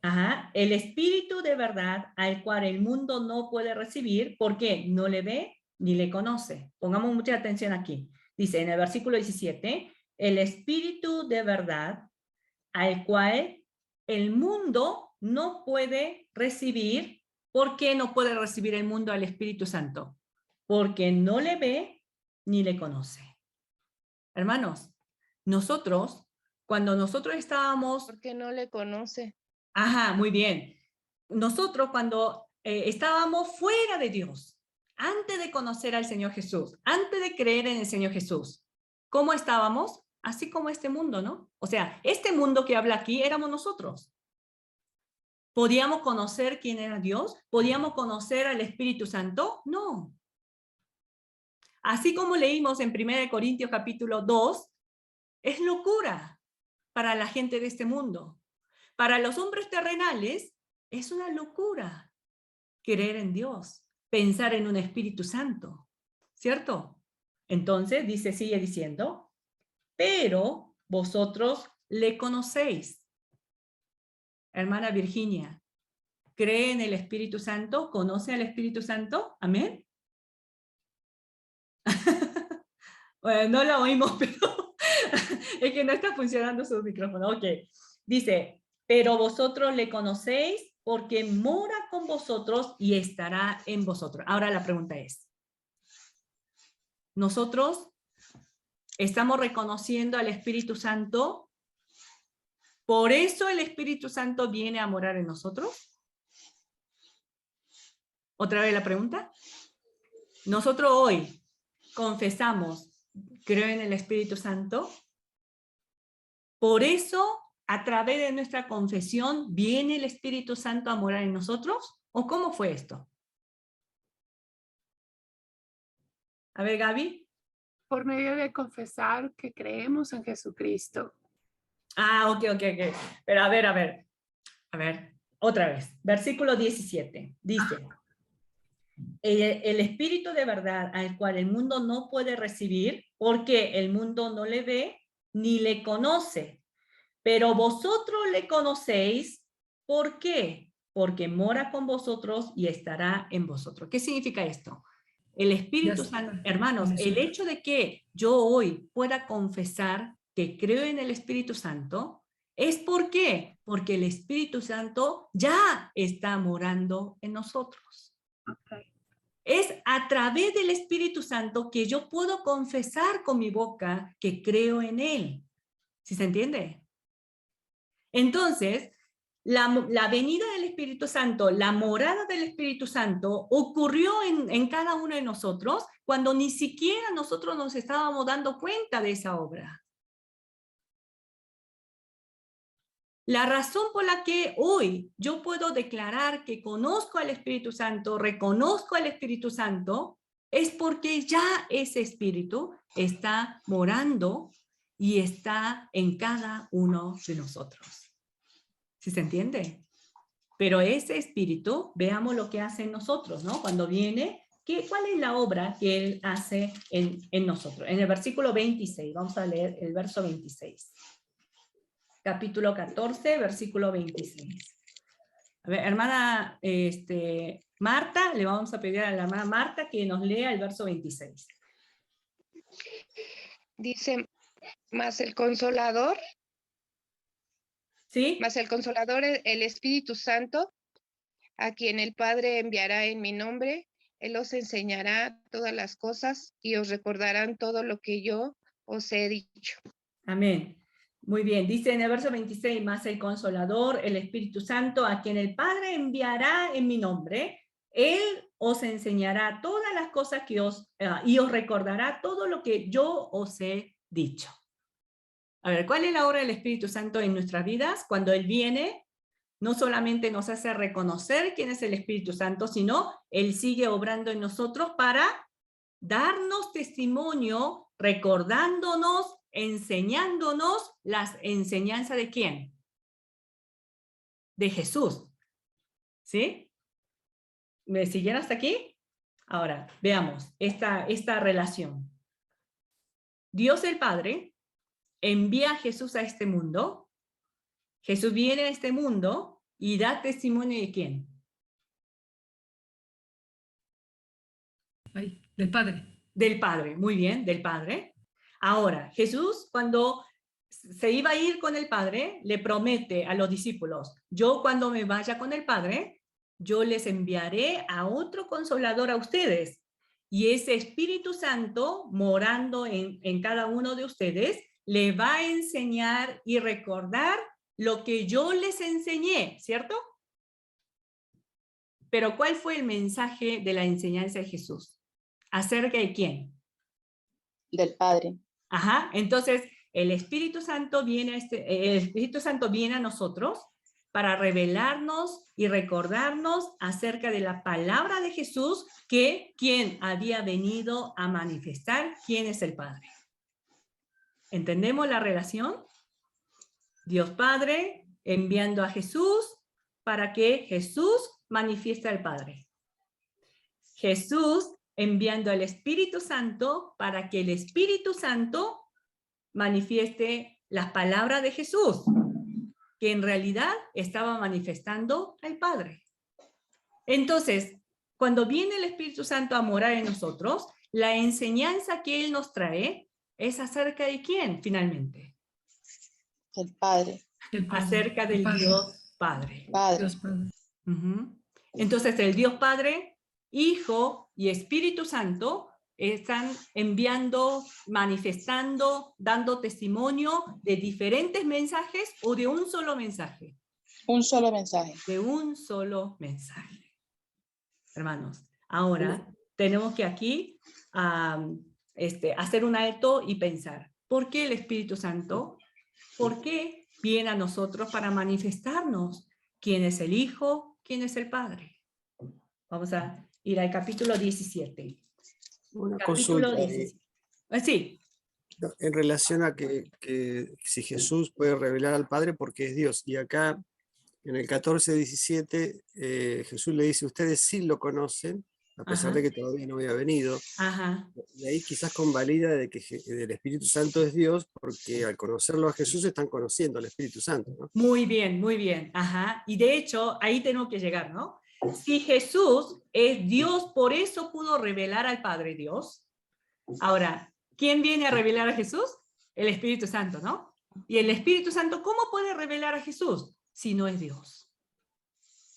Ajá, el Espíritu de verdad al cual el mundo no puede recibir porque no le ve ni le conoce. Pongamos mucha atención aquí. Dice en el versículo 17, el Espíritu de verdad al cual el mundo no puede recibir. ¿Por qué no puede recibir el mundo al Espíritu Santo? Porque no le ve ni le conoce. Hermanos, nosotros, cuando nosotros estábamos... Porque no le conoce. Ajá, muy bien. Nosotros cuando estábamos fuera de Dios, antes de conocer al Señor Jesús, antes de creer en el Señor Jesús, ¿cómo estábamos? Así como este mundo, ¿no? O sea, este mundo que habla aquí éramos nosotros. ¿Podíamos conocer quién era Dios? ¿Podíamos conocer al Espíritu Santo? No. Así como leímos en 1 Corintios capítulo 2, es locura para la gente de este mundo. Para los hombres terrenales es una locura creer en Dios, pensar en un Espíritu Santo, ¿cierto? Entonces sigue diciendo, pero vosotros le conocéis. Hermana Virginia, ¿cree en el Espíritu Santo? ¿Conoce al Espíritu Santo? ¿Amén? Bueno, no la oímos, pero es que no está funcionando su micrófono. Ok, dice, pero vosotros le conocéis porque mora con vosotros y estará en vosotros. Ahora la pregunta es, ¿nosotros estamos reconociendo al Espíritu Santo? ¿Por eso el Espíritu Santo viene a morar en nosotros? ¿Otra vez la pregunta? Nosotros hoy confesamos, creo en el Espíritu Santo. Por eso, a través de nuestra confesión, ¿viene el Espíritu Santo a morar en nosotros? ¿O cómo fue esto? A ver, Gaby. Por medio de confesar que creemos en Jesucristo. Ah, ok. Pero a ver, otra vez. Versículo 17. Dice, el Espíritu de verdad al cual el mundo no puede recibir, porque el mundo no le ve ni le conoce. Pero vosotros le conocéis, ¿por qué? Porque mora con vosotros y estará en vosotros. ¿Qué significa esto? El Espíritu Santo, hermanos, el hecho de que yo hoy pueda confesar que creo en el Espíritu Santo, ¿es por qué? Porque el Espíritu Santo ya está morando en nosotros. Okay. Es a través del Espíritu Santo que yo puedo confesar con mi boca que creo en Él. ¿Sí se entiende? Entonces, la venida del Espíritu Santo, la morada del Espíritu Santo ocurrió en cada uno de nosotros cuando ni siquiera nosotros nos estábamos dando cuenta de esa obra. La razón por la que hoy yo puedo declarar que conozco al Espíritu Santo, reconozco al Espíritu Santo, es porque ya ese Espíritu está morando y está en cada uno de nosotros. ¿Sí se entiende? Pero ese Espíritu, veamos lo que hace en nosotros, ¿no? Cuando viene, ¿cuál es la obra que Él hace en nosotros? En el versículo 26, vamos a leer el verso 26. Capítulo 14, versículo 26. A ver, hermana Marta, le vamos a pedir a la hermana Marta que nos lea el verso 26. Dice, más el Consolador. ¿Sí? Mas el Consolador, el Espíritu Santo, a quien el Padre enviará en mi nombre, Él os enseñará todas las cosas y os recordarán todo lo que yo os he dicho. Amén. Muy bien, dice en el verso 26, más el Consolador, el Espíritu Santo, a quien el Padre enviará en mi nombre, Él os enseñará todas las cosas que y os recordará todo lo que yo os he dicho. A ver, ¿cuál es la obra del Espíritu Santo en nuestras vidas? Cuando Él viene, no solamente nos hace reconocer quién es el Espíritu Santo, sino Él sigue obrando en nosotros para darnos testimonio, recordándonos, enseñándonos las enseñanzas de ¿quién? De Jesús. ¿Sí? ¿Me siguieron hasta aquí? Ahora, veamos esta relación. Dios el Padre envía a Jesús a este mundo. Jesús viene a este mundo y da testimonio de quién. Ay, del Padre. Del Padre, muy bien, del Padre. Ahora, Jesús, cuando se iba a ir con el Padre, le promete a los discípulos, yo cuando me vaya con el Padre, yo les enviaré a otro consolador a ustedes. Y ese Espíritu Santo, morando en cada uno de ustedes, le va a enseñar y recordar lo que yo les enseñé, ¿cierto? Pero ¿cuál fue el mensaje de la enseñanza de Jesús? ¿Acerca de quién? Del Padre. Ajá, entonces el Espíritu Santo viene a nosotros para revelarnos y recordarnos acerca de la palabra de Jesús, que quien había venido a manifestar quién es el Padre. ¿Entendemos la relación? Dios Padre enviando a Jesús para que Jesús manifieste al Padre. Jesús enviando al Espíritu Santo para que el Espíritu Santo manifieste las palabras de Jesús, que en realidad estaba manifestando al Padre. Entonces, cuando viene el Espíritu Santo a morar en nosotros, la enseñanza que Él nos trae es acerca de quién, finalmente. El Padre. Acerca del Dios Padre. Dios Padre. Entonces, el Dios Padre, Hijo y Espíritu Santo están enviando, manifestando, dando testimonio de diferentes mensajes o de un solo mensaje. Un solo mensaje. De un solo mensaje. Hermanos, ahora tenemos que aquí hacer un alto y pensar, ¿por qué el Espíritu Santo? ¿Por qué viene a nosotros para manifestarnos quién es el Hijo, quién es el Padre? Vamos a ir al capítulo 17. Una Capítulo consulta. 17. Sí. En relación a que si Jesús puede revelar al Padre porque es Dios. Y acá en el 14:17 Jesús le dice, ustedes sí lo conocen, a pesar de que todavía no había venido. Y ahí quizás convalida de que el Espíritu Santo es Dios, porque al conocerlo a Jesús están conociendo al Espíritu Santo, ¿no? Muy bien, muy bien. Y de hecho, ahí tenemos que llegar, ¿no? Si Jesús es Dios, por eso pudo revelar al Padre Dios. Ahora, ¿quién viene a revelar a Jesús? El Espíritu Santo, ¿no? Y el Espíritu Santo, ¿cómo puede revelar a Jesús si no es Dios?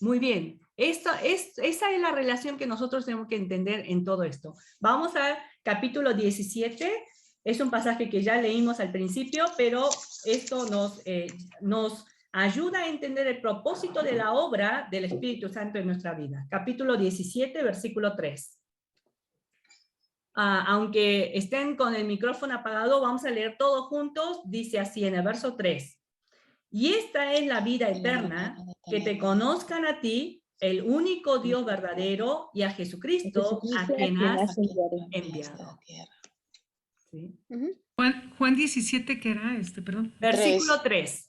Muy bien. Esa es la relación que nosotros tenemos que entender en todo esto. Vamos al capítulo 17. Es un pasaje que ya leímos al principio, pero esto nos ayuda a entender el propósito de la obra del Espíritu Santo en nuestra vida. Capítulo 17, versículo 3. Aunque estén con el micrófono apagado, vamos a leer todos juntos. Dice así en el verso 3. Y esta es la vida eterna, que te conozcan a ti, el único Dios verdadero, y a Jesucristo, a quien has enviado. ¿Sí? Juan 17, ¿qué era perdón? Versículo 3.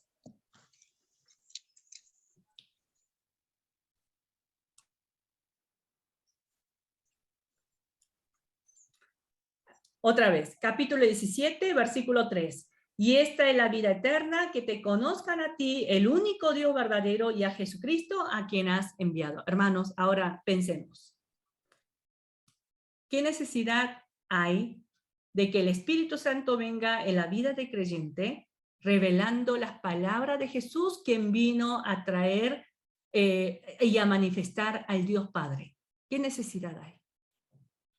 Otra vez, capítulo 17, versículo 3. Y esta es la vida eterna, que te conozcan a ti, el único Dios verdadero, y a Jesucristo, a quien has enviado. Hermanos, ahora pensemos. ¿Qué necesidad hay de que el Espíritu Santo venga en la vida del creyente, revelando las palabras de Jesús, quien vino a traer y a manifestar al Dios Padre? ¿Qué necesidad hay?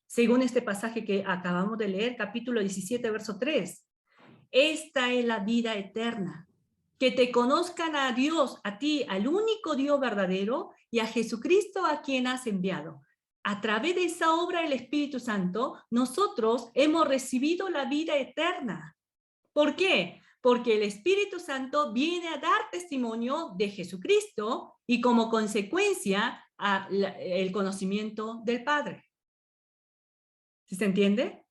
Según este pasaje que acabamos de leer, capítulo 17, verso 3. Esta es la vida eterna, que te conozcan a Dios, a ti, al único Dios verdadero, y a Jesucristo, a quien has enviado. A través de esa obra del Espíritu Santo, nosotros hemos recibido la vida eterna. ¿Por qué? Porque el Espíritu Santo viene a dar testimonio de Jesucristo y como consecuencia el conocimiento del Padre. ¿Sí se entiende?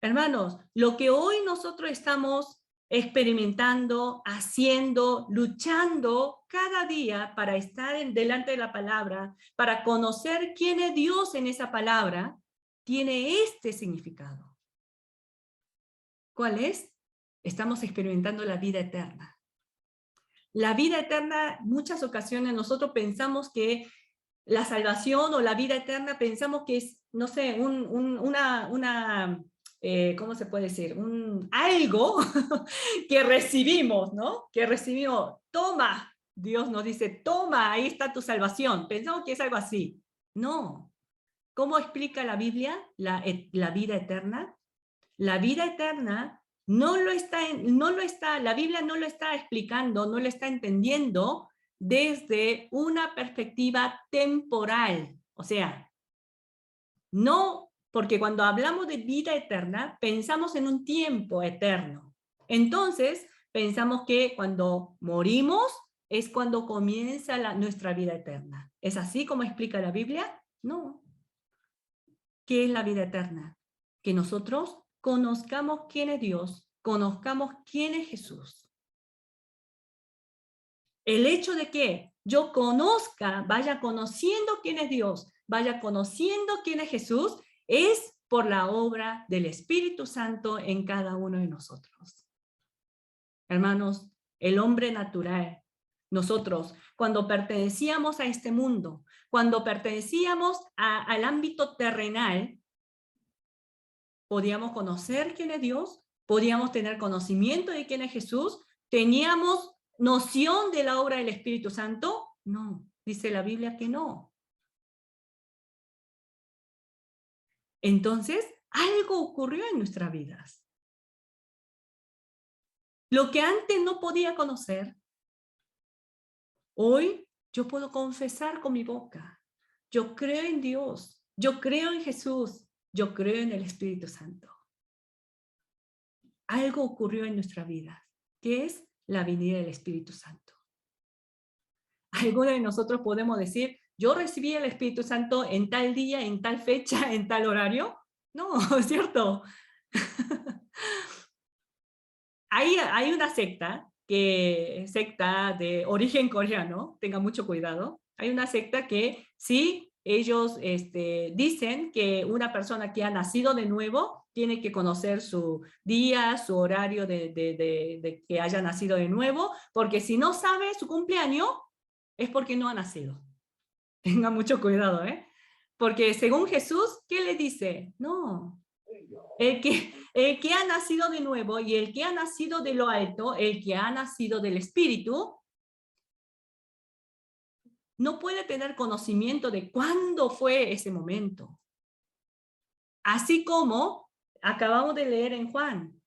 Hermanos, lo que hoy nosotros estamos experimentando, haciendo, luchando cada día para estar delante de la palabra, para conocer quién es Dios en esa palabra, tiene este significado. ¿Cuál es? Estamos experimentando la vida eterna. La vida eterna, muchas ocasiones nosotros pensamos que la salvación o la vida eterna, pensamos que es, no sé, ¿cómo se puede decir? Algo que recibimos, ¿no? Que recibimos, toma, Dios nos dice, toma, ahí está tu salvación. Pensamos que es algo así. No. ¿Cómo explica la Biblia la vida eterna? La vida eterna la Biblia no lo está explicando, no lo está entendiendo desde una perspectiva temporal. O sea, no, porque cuando hablamos de vida eterna, pensamos en un tiempo eterno. Entonces, pensamos que cuando morimos es cuando comienza nuestra vida eterna. ¿Es así como explica la Biblia? No. ¿Qué es la vida eterna? Que nosotros conozcamos quién es Dios, conozcamos quién es Jesús. El hecho de que yo conozca, vaya conociendo quién es Dios, vaya conociendo quién es Jesús, es por la obra del Espíritu Santo en cada uno de nosotros. Hermanos, el hombre natural, nosotros, cuando pertenecíamos a este mundo, cuando pertenecíamos al ámbito terrenal, podíamos conocer quién es Dios, podíamos tener conocimiento de quién es Jesús, teníamos noción de la obra del Espíritu Santo. No, dice la Biblia que no. Entonces, algo ocurrió en nuestras vidas. Lo que antes no podía conocer, hoy yo puedo confesar con mi boca. Yo creo en Dios, yo creo en Jesús, yo creo en el Espíritu Santo. Algo ocurrió en nuestra vida, que es la venida del Espíritu Santo. Algunos de nosotros podemos decir, yo recibí el Espíritu Santo en tal día, en tal fecha, en tal horario. No, es cierto. Hay una secta de origen coreano, tenga mucho cuidado. Hay una secta que sí, ellos dicen que una persona que ha nacido de nuevo tiene que conocer su día, su horario de que haya nacido de nuevo, porque si no sabe su cumpleaños, es porque no ha nacido. Tenga mucho cuidado, ¿eh? Porque según Jesús, ¿qué le dice? No. El que ha nacido de nuevo y el que ha nacido de lo alto, el que ha nacido del Espíritu, no puede tener conocimiento de cuándo fue ese momento. Así como acabamos de leer en Juan.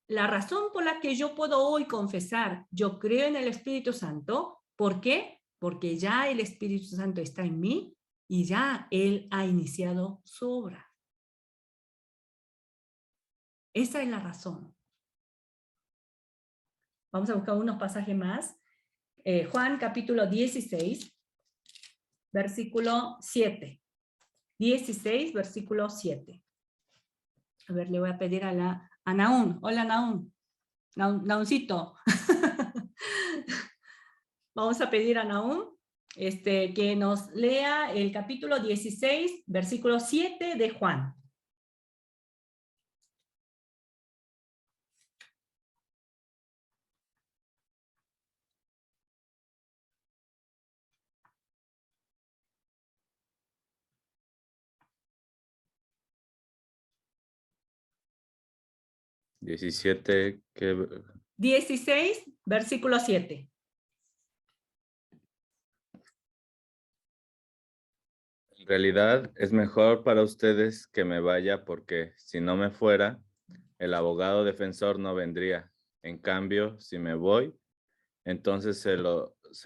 La razón por la que yo puedo hoy confesar, yo creo en el Espíritu Santo, ¿por qué? Porque ya el Espíritu Santo está en mí y ya Él ha iniciado su obra. Esa es la razón. Vamos a buscar unos pasajes más. Juan capítulo 16, versículo 7. 16, versículo 7. A ver, le voy a pedir a Naún. Hola, Naún. Nauncito. Vamos a pedir a Naún que nos lea el capítulo 16, versículo 7 de Juan. ¿17? ¿Qué? 16, versículo 7. En realidad es mejor para ustedes que me vaya porque si no me fuera, el abogado defensor no vendría. En cambio, si me voy, entonces se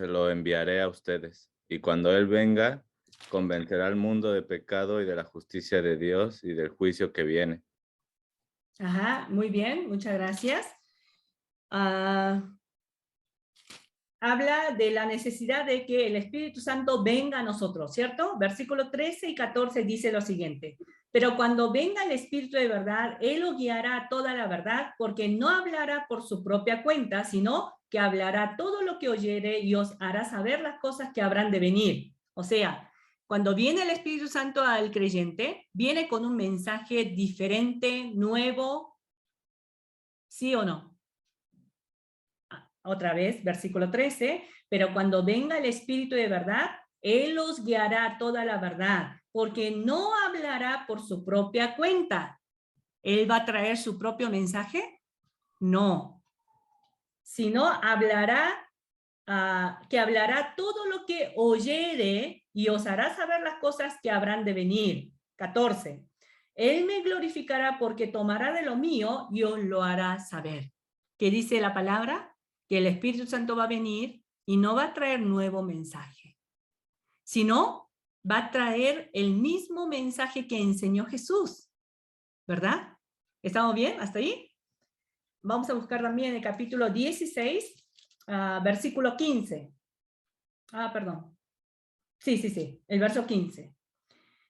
lo enviaré a ustedes. Y cuando Él venga, convencerá al mundo de pecado y de la justicia de Dios y del juicio que viene. Ajá, muy bien, muchas gracias. Habla de la necesidad de que el Espíritu Santo venga a nosotros, ¿cierto? Versículo 13 y 14 dice lo siguiente. Pero cuando venga el Espíritu de verdad, Él lo guiará a toda la verdad, porque no hablará por su propia cuenta, sino que hablará todo lo que oyere y os hará saber las cosas que habrán de venir. O sea, cuando viene el Espíritu Santo al creyente, viene con un mensaje diferente, nuevo, ¿sí o no? otra vez, versículo 13, pero cuando venga el Espíritu de verdad, Él os guiará a toda la verdad, porque no hablará por su propia cuenta. ¿Él va a traer su propio mensaje? No. Sino hablará, que hablará todo lo que oyere y os hará saber las cosas que habrán de venir. 14. Él me glorificará porque tomará de lo mío y os lo hará saber. ¿Qué dice la palabra? Que el Espíritu Santo va a venir y no va a traer nuevo mensaje, sino va a traer el mismo mensaje que enseñó Jesús, ¿verdad? ¿Estamos bien hasta ahí? Vamos a buscar también el capítulo 16, versículo 15. Perdón. Sí, el verso 15.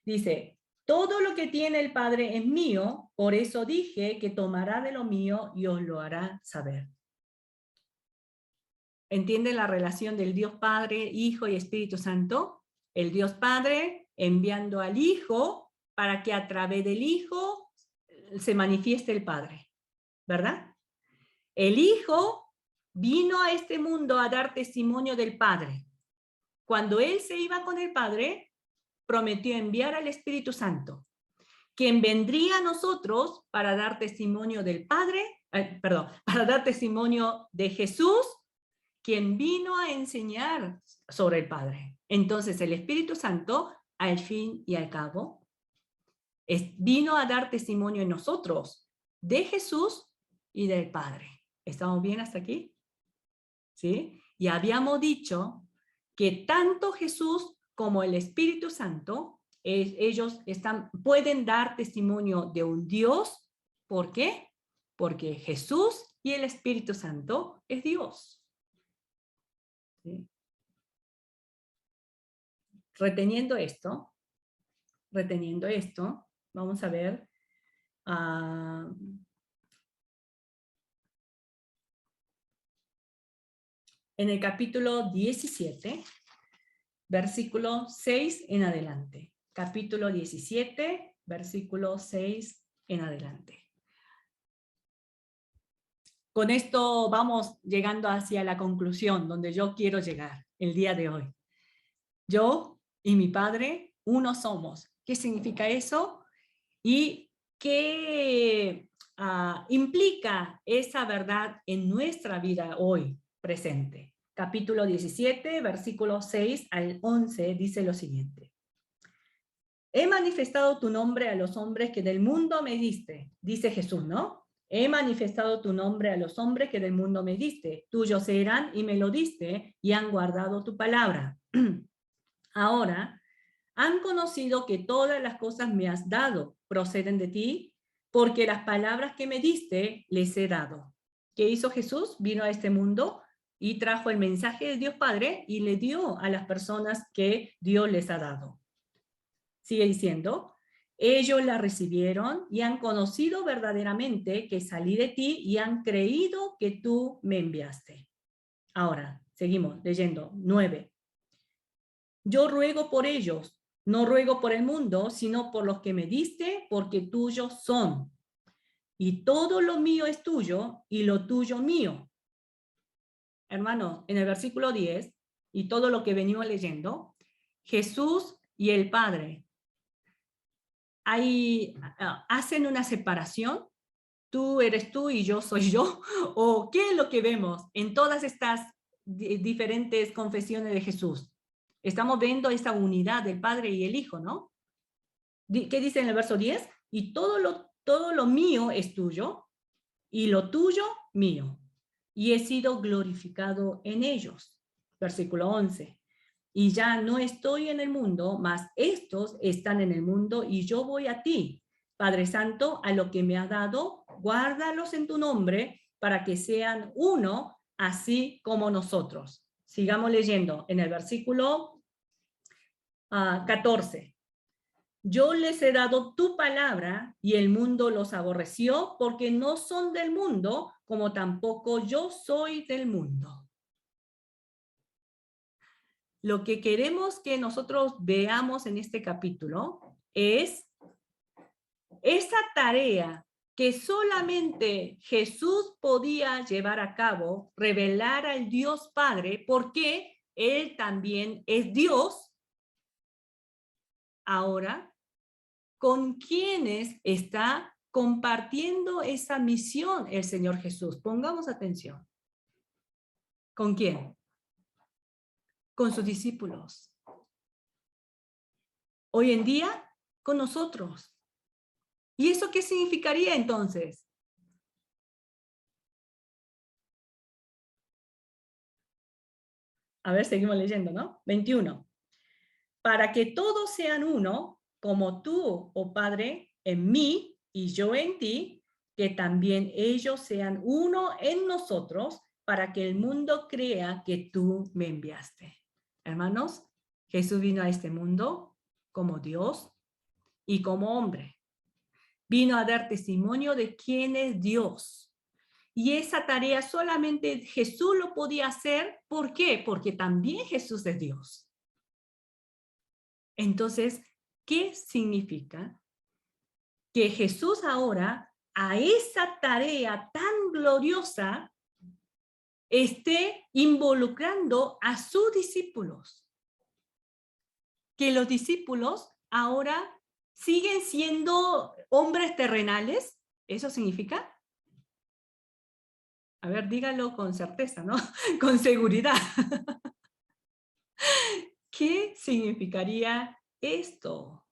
Dice, todo lo que tiene el Padre es mío, por eso dije que tomará de lo mío y os lo hará saber. ¿Entienden la relación del Dios Padre, Hijo y Espíritu Santo? El Dios Padre enviando al Hijo para que a través del Hijo se manifieste el Padre, ¿verdad? El Hijo vino a este mundo a dar testimonio del Padre. Cuando Él se iba con el Padre, prometió enviar al Espíritu Santo, quien vendría a nosotros para dar testimonio del Padre, para dar testimonio de Jesús, quien vino a enseñar sobre el Padre. Entonces el Espíritu Santo, al fin y al cabo, vino a dar testimonio en nosotros de Jesús y del Padre. ¿Estamos bien hasta aquí? ¿Sí? Y habíamos dicho que tanto Jesús como el Espíritu Santo, ellos pueden dar testimonio de un Dios. ¿Por qué? Porque Jesús y el Espíritu Santo es Dios. ¿Sí? Reteniendo esto, vamos a ver en el capítulo 17, versículo 6 en adelante. Capítulo 17, versículo 6 en adelante. Con esto vamos llegando hacia la conclusión donde yo quiero llegar el día de hoy. Yo y mi Padre, uno somos. ¿Qué significa eso? ¿Y qué implica esa verdad en nuestra vida hoy presente? Capítulo 17, versículo 6 al 11, dice lo siguiente. He manifestado tu nombre a los hombres que del mundo me diste, dice Jesús, ¿no? He manifestado tu nombre a los hombres que del mundo me diste. Tuyos eran y me lo diste y han guardado tu palabra. Ahora han conocido que todas las cosas me has dado proceden de ti, porque las palabras que me diste les he dado. ¿Qué hizo Jesús? Vino a este mundo y trajo el mensaje de Dios Padre y le dio a las personas que Dios les ha dado. Sigue diciendo, ellos la recibieron y han conocido verdaderamente que salí de ti y han creído que tú me enviaste. Ahora, seguimos leyendo. 9. Yo ruego por ellos, no ruego por el mundo, sino por los que me diste, porque tuyos son. Y todo lo mío es tuyo y lo tuyo mío. Hermano, en el versículo 10, y todo lo que venimos leyendo, Jesús y el Padre hacen una separación. Tú eres tú y yo soy yo. ¿O qué es lo que vemos en todas estas diferentes confesiones de Jesús? Estamos viendo esa unidad del Padre y el Hijo, ¿no? ¿Qué dice en el verso 10? Y todo lo mío es tuyo, y lo tuyo mío. Y he sido glorificado en ellos. Versículo 11. Y ya no estoy en el mundo, mas estos están en el mundo, y yo voy a ti. Padre Santo, a lo que me has dado, guárdalos en tu nombre, para que sean uno, así como nosotros. Sigamos leyendo en el versículo 14. Yo les he dado tu palabra y el mundo los aborreció porque no son del mundo, como tampoco yo soy del mundo. Lo que queremos que nosotros veamos en este capítulo es esa tarea que solamente Jesús podía llevar a cabo, revelar al Dios Padre, porque Él también es Dios. Ahora, ¿con quiénes está compartiendo esa misión el Señor Jesús? Pongamos atención. ¿Con quién? Con sus discípulos. Hoy en día, con nosotros. ¿Y eso qué significaría entonces? A ver, seguimos leyendo, ¿no? 21. Para que todos sean uno, como tú, oh Padre, en mí y yo en ti, que también ellos sean uno en nosotros, para que el mundo crea que tú me enviaste. Hermanos, Jesús vino a este mundo como Dios y como hombre. Vino a dar testimonio de quién es Dios. Y esa tarea solamente Jesús lo podía hacer. ¿Por qué? Porque también Jesús es Dios. Entonces, ¿qué significa? Que Jesús ahora a esa tarea tan gloriosa esté involucrando a sus discípulos. Que los discípulos ahora siguen siendo hombres terrenales. ¿Eso significa? A ver, dígalo con certeza, ¿no? Con seguridad. ¿Qué significaría esto?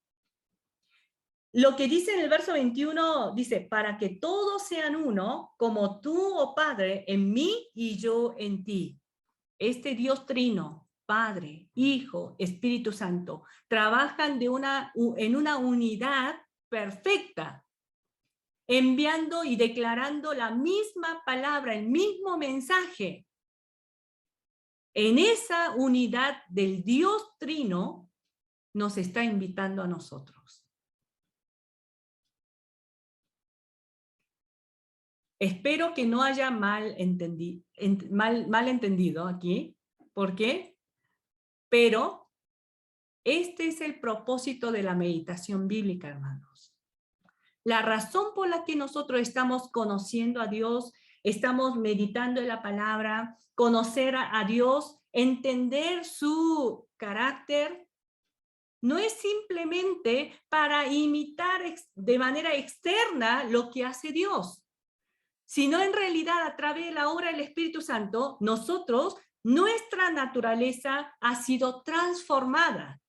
Lo que dice en el verso 21, dice, para que todos sean uno, como tú, oh Padre, en mí y yo en ti. Este Dios trino, Padre, Hijo, Espíritu Santo, trabajan en una unidad perfecta, enviando y declarando la misma palabra, el mismo mensaje. En esa unidad del Dios trino nos está invitando a nosotros. Espero que no haya mal entendido aquí. ¿Por qué? Pero este es el propósito de la meditación bíblica, hermanos. La razón por la que nosotros estamos conociendo a Dios, estamos meditando en la palabra, conocer a Dios, entender su carácter, no es simplemente para imitar de manera externa lo que hace Dios, sino en realidad a través de la obra del Espíritu Santo, nosotros, nuestra naturaleza ha sido transformada.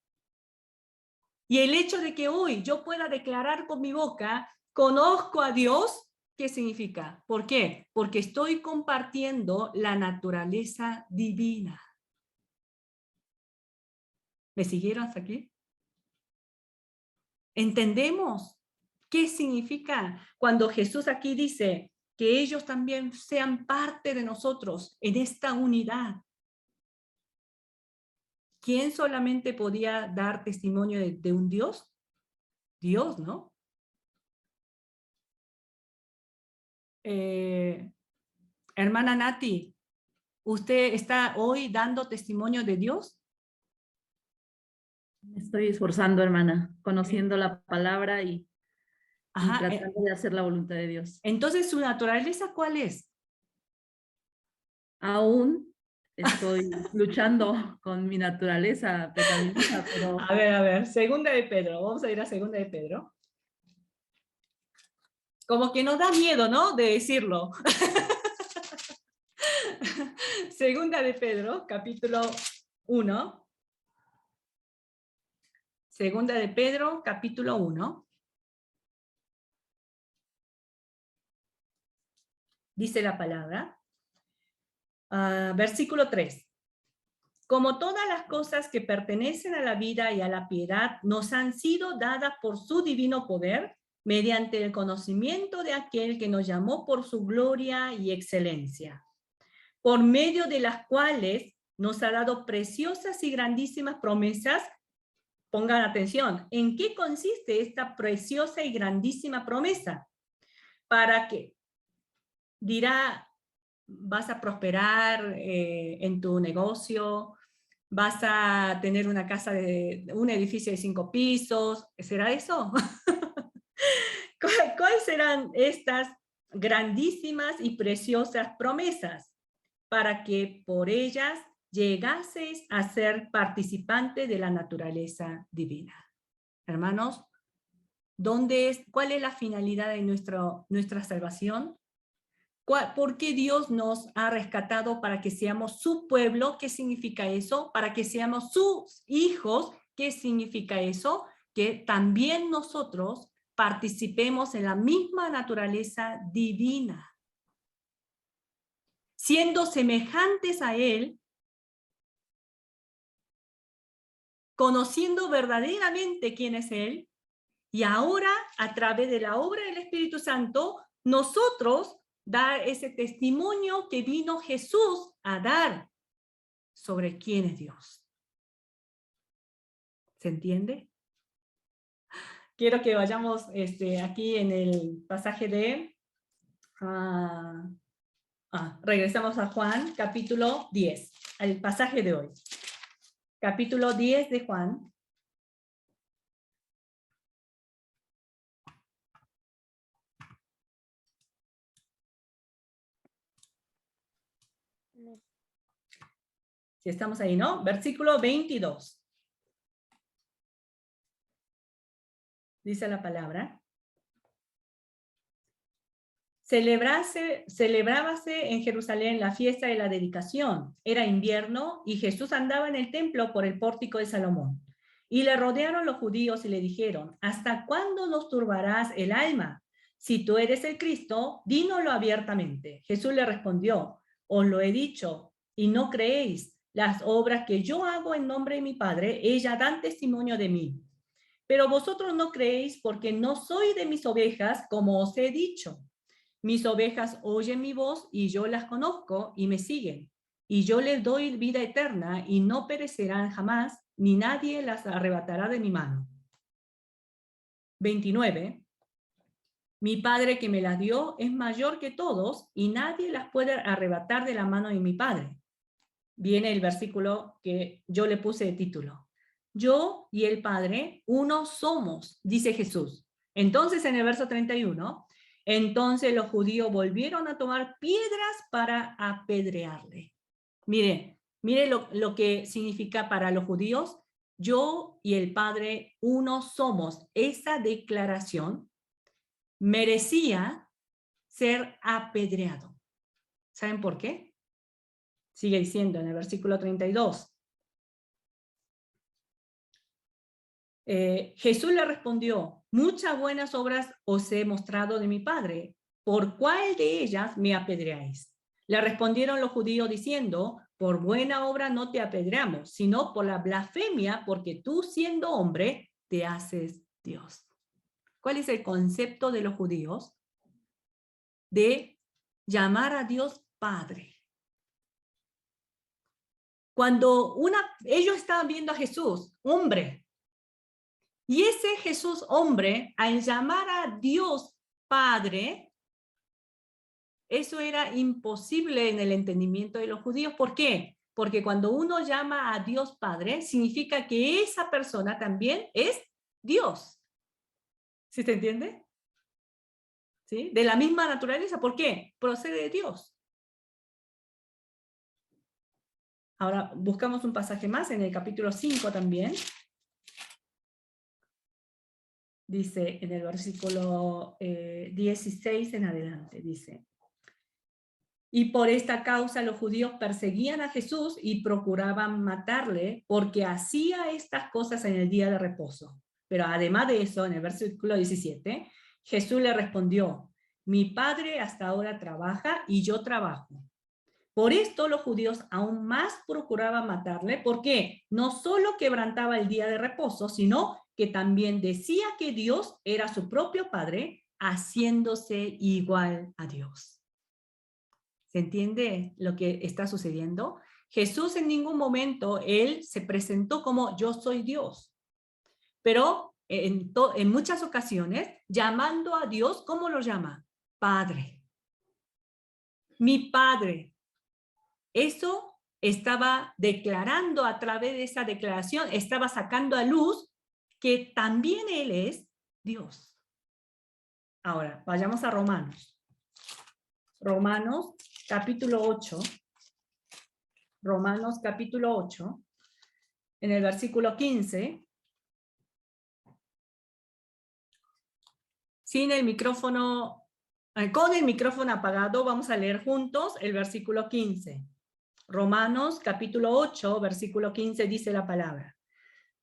Y el hecho de que hoy yo pueda declarar con mi boca, conozco a Dios, ¿qué significa? ¿Por qué? Porque estoy compartiendo la naturaleza divina. ¿Me siguieron hasta aquí? ¿Entendemos qué significa cuando Jesús aquí dice que ellos también sean parte de nosotros en esta unidad? ¿Quién solamente podía dar testimonio de un Dios? Dios, ¿no? Hermana Nati, ¿usted está hoy dando testimonio de Dios? Me estoy esforzando, hermana, conociendo la palabra y tratando de hacer la voluntad de Dios. Entonces, ¿su naturaleza cuál es? Aún estoy luchando con mi naturaleza pecaminosa, pero... A ver, segunda de Pedro, vamos a ir a segunda de Pedro. Como que nos da miedo, ¿no? De decirlo. Segunda de Pedro, capítulo 1. Segunda de Pedro, capítulo 1. Dice la palabra. Versículo 3. Como todas las cosas que pertenecen a la vida y a la piedad nos han sido dadas por su divino poder, mediante el conocimiento de aquel que nos llamó por su gloria y excelencia, por medio de las cuales nos ha dado preciosas y grandísimas promesas. Pongan atención, ¿en qué consiste esta preciosa y grandísima promesa? Para que, dirá, vas a prosperar en tu negocio, vas a tener una casa un edificio de 5 pisos, ¿será eso? ¿Cuál será eran estas grandísimas y preciosas promesas, para que por ellas llegaseis a ser participantes de la naturaleza divina. Hermanos, ¿cuál es la finalidad de nuestra salvación? ¿Por qué Dios nos ha rescatado para que seamos su pueblo? ¿Qué significa eso? Para que seamos sus hijos. ¿Qué significa eso? Que también nosotros participemos en la misma naturaleza divina. Siendo semejantes a Él, conociendo verdaderamente quién es Él, y ahora, a través de la obra del Espíritu Santo, nosotros dar ese testimonio que vino Jesús a dar sobre quién es Dios. ¿Se entiende? Quiero que vayamos aquí en el pasaje de... regresamos a Juan, capítulo 10, al pasaje de hoy. Capítulo 10 de Juan. Si estamos ahí, ¿no? Versículo 22. Dice la palabra. Celebrábase en Jerusalén la fiesta de la dedicación. Era invierno y Jesús andaba en el templo por el pórtico de Salomón. Y le rodearon los judíos y le dijeron: ¿hasta cuándo nos turbarás el alma? Si tú eres el Cristo, dínoslo abiertamente. Jesús le respondió: os lo he dicho y no creéis. Las obras que yo hago en nombre de mi Padre, ellas dan testimonio de mí. Pero vosotros no creéis porque no soy de mis ovejas, como os he dicho. Mis ovejas oyen mi voz y yo las conozco y me siguen. Y yo les doy vida eterna y no perecerán jamás, ni nadie las arrebatará de mi mano. 29. Mi Padre que me las dio es mayor que todos y nadie las puede arrebatar de la mano de mi Padre. Viene el versículo que yo le puse de título. Yo y el Padre, uno somos, dice Jesús. Entonces en el verso 31, entonces los judíos volvieron a tomar piedras para apedrearle. Mire lo que significa para los judíos. Yo y el Padre, uno somos. Esa declaración merecía ser apedreado. ¿Saben por qué? Sigue diciendo en el versículo 32. Jesús le respondió: muchas buenas obras os he mostrado de mi Padre. ¿Por cuál de ellas me apedreáis? Le respondieron los judíos diciendo: por buena obra no te apedreamos, sino por la blasfemia, porque tú siendo hombre te haces Dios. ¿Cuál es el concepto de los judíos? De llamar a Dios Padre. Cuando ellos estaban viendo a Jesús, hombre, y ese Jesús hombre, al llamar a Dios Padre, eso era imposible en el entendimiento de los judíos. ¿Por qué? Porque cuando uno llama a Dios Padre, significa que esa persona también es Dios. ¿Sí se entiende? ¿Sí? De la misma naturaleza. ¿Por qué? Procede de Dios. Ahora buscamos un pasaje más en el capítulo 5 también. Dice en el versículo 16 en adelante, dice: y por esta causa los judíos perseguían a Jesús y procuraban matarle porque hacía estas cosas en el día de reposo. Pero además de eso, en el versículo 17, Jesús le respondió: mi Padre hasta ahora trabaja y yo trabajo. Por esto los judíos aún más procuraban matarle, porque no solo quebrantaba el día de reposo, sino que también decía que Dios era su propio Padre, haciéndose igual a Dios. ¿Se entiende lo que está sucediendo? Jesús en ningún momento, él se presentó como yo soy Dios, pero en muchas ocasiones, llamando a Dios, ¿cómo lo llama? Padre. Mi Padre. Eso estaba declarando, a través de esa declaración, estaba sacando a luz que también Él es Dios. Ahora, vayamos a Romanos. Romanos capítulo 8. Romanos capítulo 8. En el versículo 15. Sin el micrófono, con el micrófono apagado, vamos a leer juntos el versículo 15. Romanos capítulo 8, versículo 15 dice la palabra.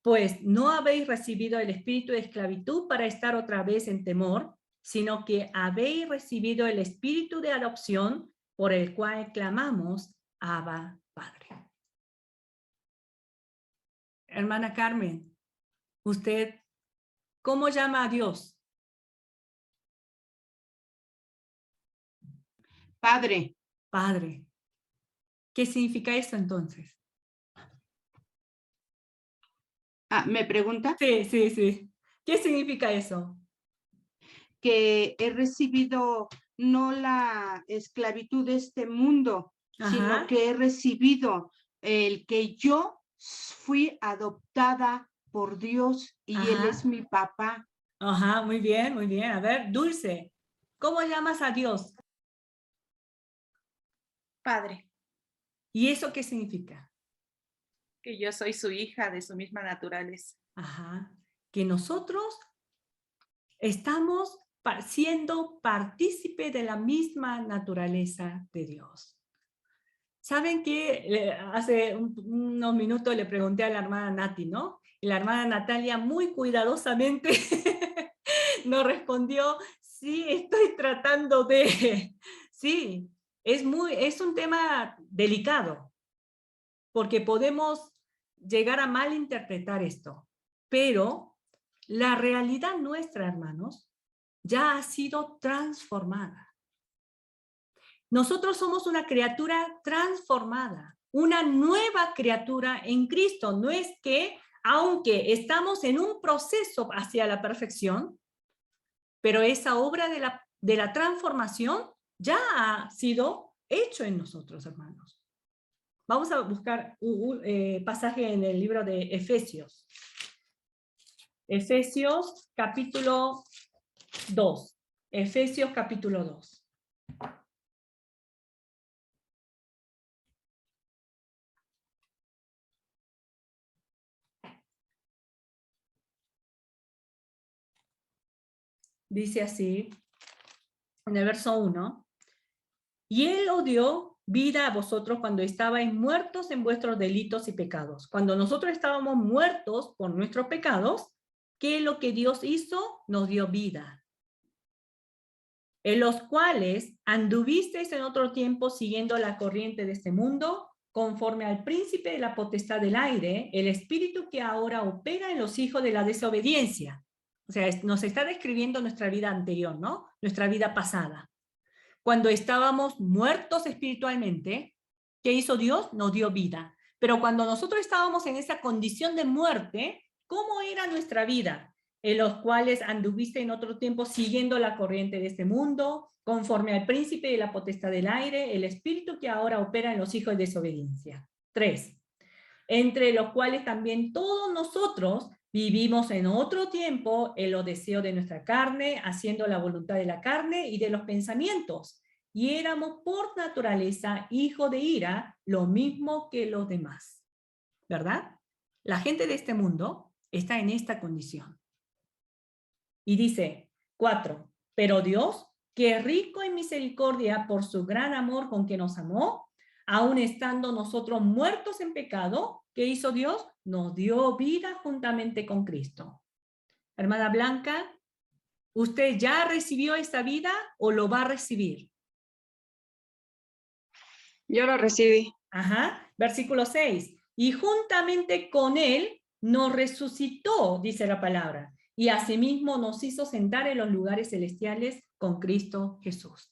Pues no habéis recibido el espíritu de esclavitud para estar otra vez en temor, sino que habéis recibido el espíritu de adopción por el cual clamamos, Abba, Padre. Hermana Carmen, ¿usted cómo llama a Dios? Padre. Padre. ¿Qué significa eso entonces? ¿Me pregunta? Sí, sí, sí. ¿Qué significa eso? Que he recibido no la esclavitud de este mundo, sino que he recibido el que yo fui adoptada por Dios y Él es mi papá. Ajá, muy bien, muy bien. A ver, Dulce, ¿cómo llamas a Dios? Padre. ¿Y eso qué significa? Que yo soy su hija de su misma naturaleza. Ajá. Que nosotros estamos siendo partícipe de la misma naturaleza de Dios. ¿Saben qué? Hace unos minutos le pregunté a la hermana Nati, ¿no? Y la hermana Natalia muy cuidadosamente nos respondió, sí, estoy tratando de... Sí, es un tema delicado, porque podemos llegar a malinterpretar esto, pero la realidad nuestra, hermanos, ya ha sido transformada. Nosotros somos una criatura transformada, una nueva criatura en Cristo. No es que, aunque estamos en un proceso hacia la perfección, pero esa obra de la transformación ya ha sido hecho en nosotros, hermanos. Vamos a buscar un pasaje en el libro de Efesios. Efesios capítulo 2. Efesios capítulo 2. Dice así, en el verso 1, y Él os dio vida a vosotros cuando estabais muertos en vuestros delitos y pecados. Cuando nosotros estábamos muertos por nuestros pecados, ¿qué es lo que Dios hizo? Nos dio vida. En los cuales anduvisteis en otro tiempo siguiendo la corriente de este mundo, conforme al príncipe de la potestad del aire, el espíritu que ahora opera en los hijos de la desobediencia. O sea, nos está describiendo nuestra vida anterior, ¿no? Nuestra vida pasada. Cuando estábamos muertos espiritualmente, ¿qué hizo Dios? Nos dio vida. Pero cuando nosotros estábamos en esa condición de muerte, ¿cómo era nuestra vida? En los cuales anduviste en otro tiempo siguiendo la corriente de este mundo, conforme al príncipe de la potestad del aire, el espíritu que ahora opera en los hijos de desobediencia. 3. Entre los cuales también todos nosotros vivimos en otro tiempo en los deseos de nuestra carne, haciendo la voluntad de la carne y de los pensamientos. Y éramos por naturaleza hijos de ira, lo mismo que los demás. ¿Verdad? La gente de este mundo está en esta condición. Y dice, 4, pero Dios, que es rico en misericordia por su gran amor con que nos amó, aun estando nosotros muertos en pecado, ¿qué hizo Dios? Nos dio vida juntamente con Cristo. Hermana Blanca, ¿usted ya recibió esta vida o lo va a recibir? Yo lo recibí. Ajá, versículo 6. Y juntamente con él nos resucitó, dice la palabra, y asimismo nos hizo sentar en los lugares celestiales con Cristo Jesús.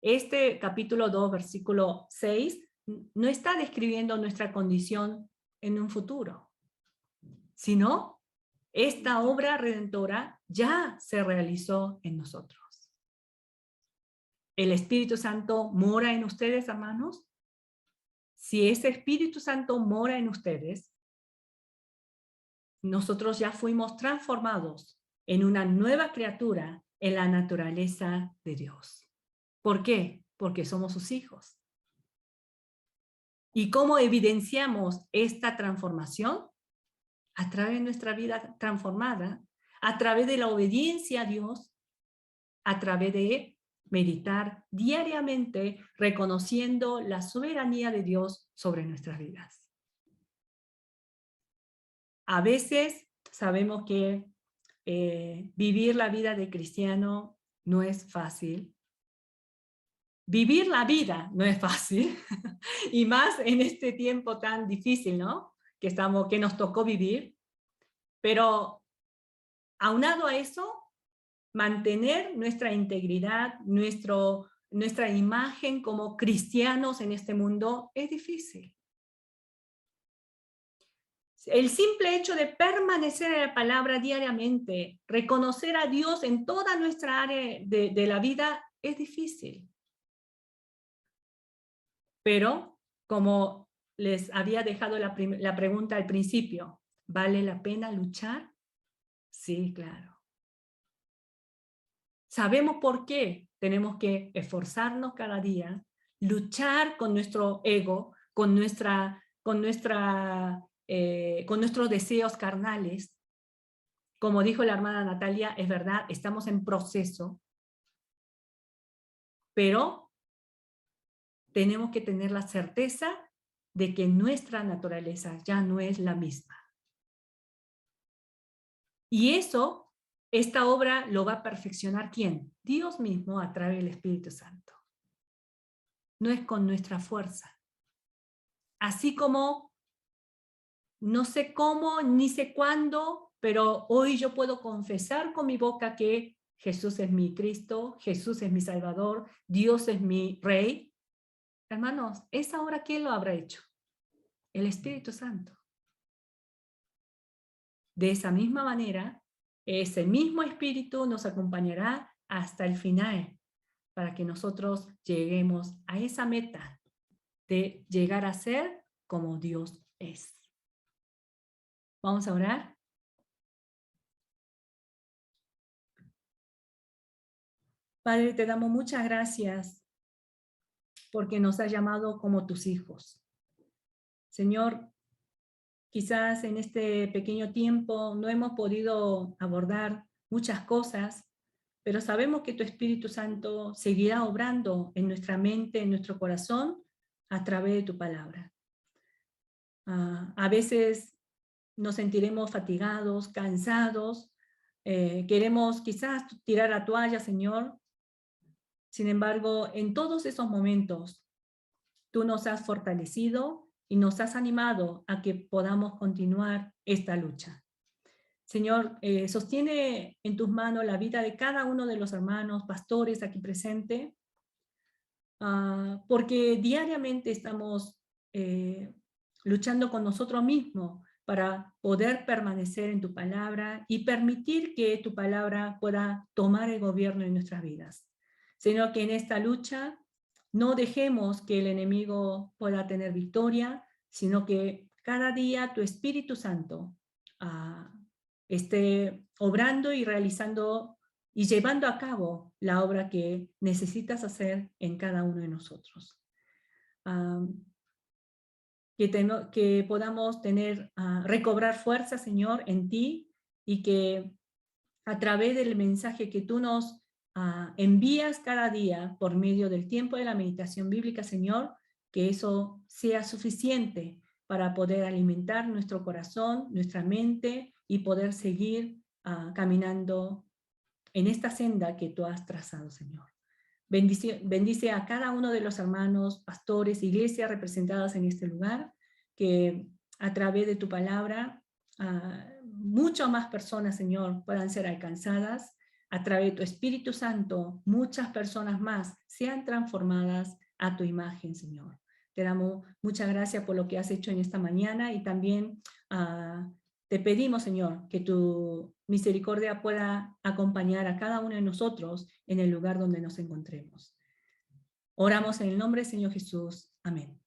Este capítulo 2, versículo 6, no está describiendo nuestra condición en un futuro, sino esta obra redentora ya se realizó en nosotros. ¿El Espíritu Santo mora en ustedes, hermanos? Si ese Espíritu Santo mora en ustedes, nosotros ya fuimos transformados en una nueva criatura en la naturaleza de Dios. ¿Por qué? Porque somos sus hijos. ¿Y cómo evidenciamos esta transformación? A través de nuestra vida transformada, a través de la obediencia a Dios, a través de meditar diariamente, reconociendo la soberanía de Dios sobre nuestras vidas. A veces sabemos que vivir la vida de cristiano no es fácil. Vivir la vida no es fácil, y más en este tiempo tan difícil, ¿no? Que nos tocó vivir. Pero aunado a eso, mantener nuestra integridad, nuestra imagen como cristianos en este mundo es difícil. El simple hecho de permanecer en la palabra diariamente, reconocer a Dios en toda nuestra área de la vida es difícil. Pero, como les había dejado la pregunta al principio, ¿vale la pena luchar? Sí, claro. Sabemos por qué tenemos que esforzarnos cada día, luchar con nuestro ego, con nuestros deseos carnales. Como dijo la hermana Natalia, es verdad, estamos en proceso, pero tenemos que tener la certeza de que nuestra naturaleza ya no es la misma. Y esta obra lo va a perfeccionar ¿quién? Dios mismo a través del Espíritu Santo. No es con nuestra fuerza. Así como no sé cómo, ni sé cuándo, pero hoy yo puedo confesar con mi boca que Jesús es mi Cristo, Jesús es mi Salvador, Dios es mi Rey. Hermanos, ¿esa obra quién lo habrá hecho? El Espíritu Santo. De esa misma manera, ese mismo Espíritu nos acompañará hasta el final, para que nosotros lleguemos a esa meta de llegar a ser como Dios es. Vamos a orar. Padre, te damos muchas gracias porque nos has llamado como tus hijos. Señor, quizás en este pequeño tiempo no hemos podido abordar muchas cosas, pero sabemos que tu Espíritu Santo seguirá obrando en nuestra mente, en nuestro corazón, a través de tu palabra. A veces nos sentiremos fatigados, cansados, queremos quizás tirar la toalla, Señor. Sin embargo, en todos esos momentos, tú nos has fortalecido y nos has animado a que podamos continuar esta lucha. Señor, sostiene en tus manos la vida de cada uno de los hermanos, pastores aquí presentes, porque diariamente estamos luchando con nosotros mismos para poder permanecer en tu palabra y permitir que tu palabra pueda tomar el gobierno en nuestras vidas. Señor, que en esta lucha no dejemos que el enemigo pueda tener victoria, sino que cada día tu Espíritu Santo esté obrando y realizando y llevando a cabo la obra que necesitas hacer en cada uno de nosotros. Que podamos recobrar fuerza, Señor, en ti, y que a través del mensaje que tú nos envías cada día por medio del tiempo de la meditación bíblica, Señor, que eso sea suficiente para poder alimentar nuestro corazón, nuestra mente y poder seguir caminando en esta senda que tú has trazado, Señor. Bendice a cada uno de los hermanos, pastores, iglesias representadas en este lugar, que a través de tu palabra muchas más personas, Señor, puedan ser alcanzadas. A través de tu Espíritu Santo, muchas personas más sean transformadas a tu imagen, Señor. Te damos muchas gracias por lo que has hecho en esta mañana, y también te pedimos, Señor, que tu misericordia pueda acompañar a cada uno de nosotros en el lugar donde nos encontremos. Oramos en el nombre del Señor Jesús. Amén.